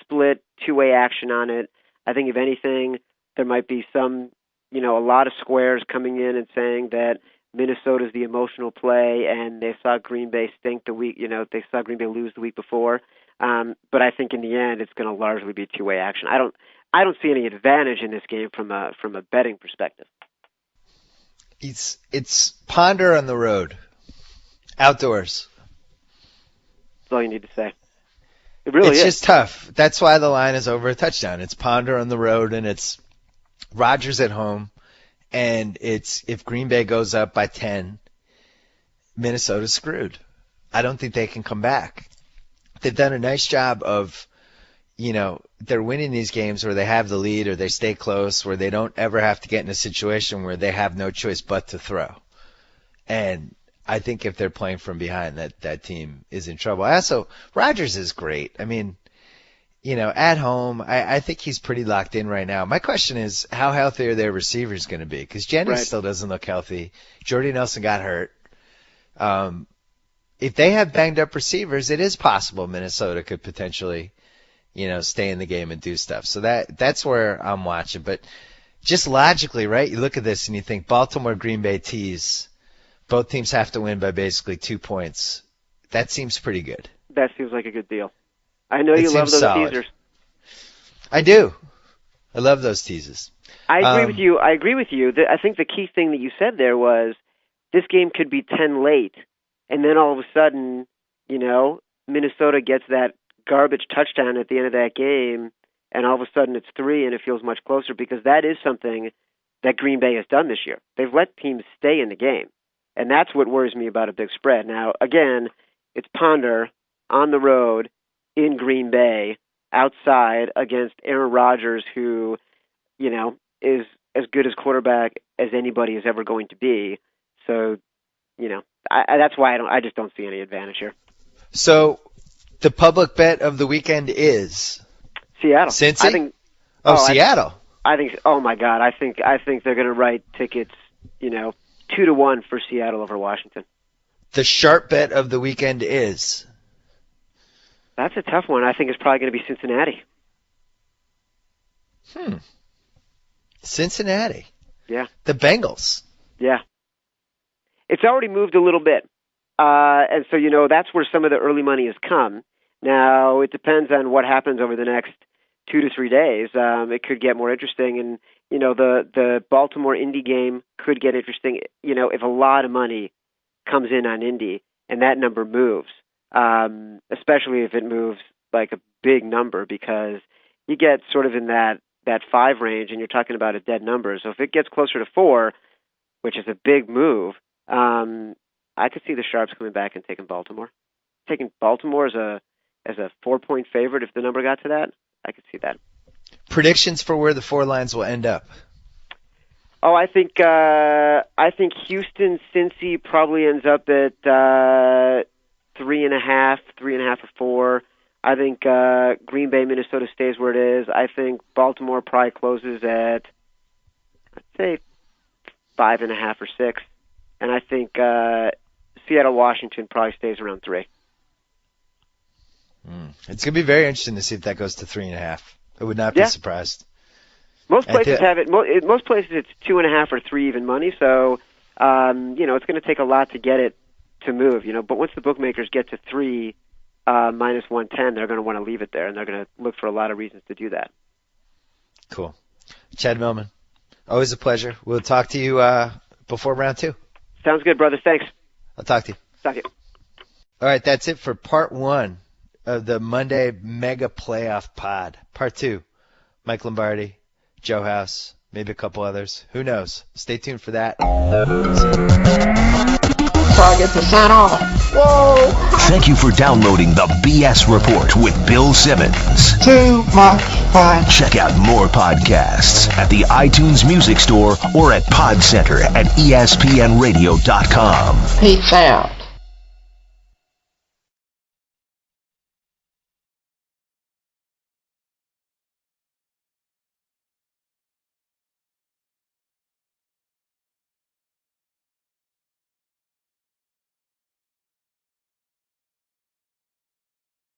Speaker 2: split two-way action on it. I think if anything, there might be some, a lot of squares coming in and saying that Minnesota's the emotional play and they saw Green Bay stink they saw Green Bay lose the week before. But I think in the end, it's going to largely be two-way action. I don't see any advantage in this game from a betting perspective.
Speaker 5: It's ponder on the road, outdoors.
Speaker 2: That's all you need to say. It really is.
Speaker 5: It's just tough. That's why the line is over a touchdown. It's ponder on the road, and it's Rodgers at home, and it's if Green Bay goes up by 10, Minnesota's screwed. I don't think they can come back. They've done a nice job of, they're winning these games where they have the lead or they stay close, where they don't ever have to get in a situation where they have no choice but to throw. And I think if they're playing from behind, that team is in trouble. Also, Rodgers is great. I mean, at home, I think he's pretty locked in right now. My question is, how healthy are their receivers going to be? Because Jennings still doesn't look healthy. Jordy Nelson got hurt. If they have banged up receivers, it is possible Minnesota could potentially, stay in the game and do stuff. So that's where I'm watching. But just logically, right, you look at this and you think Baltimore, Green Bay tease. Both teams have to win by basically 2 points. That seems pretty good.
Speaker 2: That seems like a good deal. I know you love those teasers.
Speaker 5: I do. I love those teases.
Speaker 2: I agree with you. I think the key thing that you said there was this game could be 10 late, and then all of a sudden, Minnesota gets that garbage touchdown at the end of that game, and all of a sudden it's 3 and it feels much closer, because that is something that Green Bay has done this year. They've let teams stay in the game, and that's what worries me about a big spread. Now, again, it's ponder on the road in Green Bay, outside against Aaron Rodgers, who, is as good as quarterback as anybody is ever going to be. So, that's why I just don't see any advantage here. So,
Speaker 5: the public bet of the weekend is
Speaker 2: Seattle.
Speaker 5: Cincy?
Speaker 2: Seattle.
Speaker 5: Seattle.
Speaker 2: Oh my God, I think they're going to write tickets, 2-1 for Seattle over Washington.
Speaker 5: The sharp bet of the weekend is?
Speaker 2: That's a tough one. I think it's probably going to be Cincinnati.
Speaker 5: Cincinnati.
Speaker 2: Yeah.
Speaker 5: The Bengals.
Speaker 2: Yeah. It's already moved a little bit. And so, that's where some of the early money has come. Now, it depends on what happens over the next 2 to 3 days. It could get more interesting. And, the Baltimore-Indy game could get interesting, if a lot of money comes in on Indy and that number moves, especially if it moves like a big number, because you get sort of in that 5 range and you're talking about a dead number. So if it gets closer to 4, which is a big move, I could see the Sharps coming back and taking Baltimore. Taking Baltimore as a 4-point favorite, if the number got to that, I could see that.
Speaker 5: Predictions for where the 4 lines will end up.
Speaker 2: Oh, I think Houston Cincy probably ends up at 3.5 or 4. I think Green Bay Minnesota stays where it is. I think Baltimore probably closes at, I'd say, 5.5 or 6, and I think Seattle Washington probably stays around 3.
Speaker 5: It's going to be very interesting to see if that goes to 3.5. I would not be surprised.
Speaker 2: Most places have it. Most places it's 2.5 or 3 even money. So, it's going to take a lot to get it to move. But once the bookmakers get to 3 minus 110, they're going to want to leave it there, and they're going to look for a lot of reasons to do that.
Speaker 5: Cool. Chad Millman, always a pleasure. We'll talk to you before round 2.
Speaker 2: Sounds good, brother. Thanks.
Speaker 5: I'll talk to you.
Speaker 2: Talk to you.
Speaker 5: All right, that's it for part 1 of the Monday Mega Playoff Pod. Part 2, Mike Lombardi, Joe House, maybe a couple others. Who knows? Stay tuned for that.
Speaker 4: Target to set off. Whoa!
Speaker 1: Thank you for downloading the BS Report with Bill Simmons.
Speaker 4: Too much fun.
Speaker 1: Check out more podcasts at the iTunes Music Store or at Pod Center at ESPNradio.com.
Speaker 4: Peace out.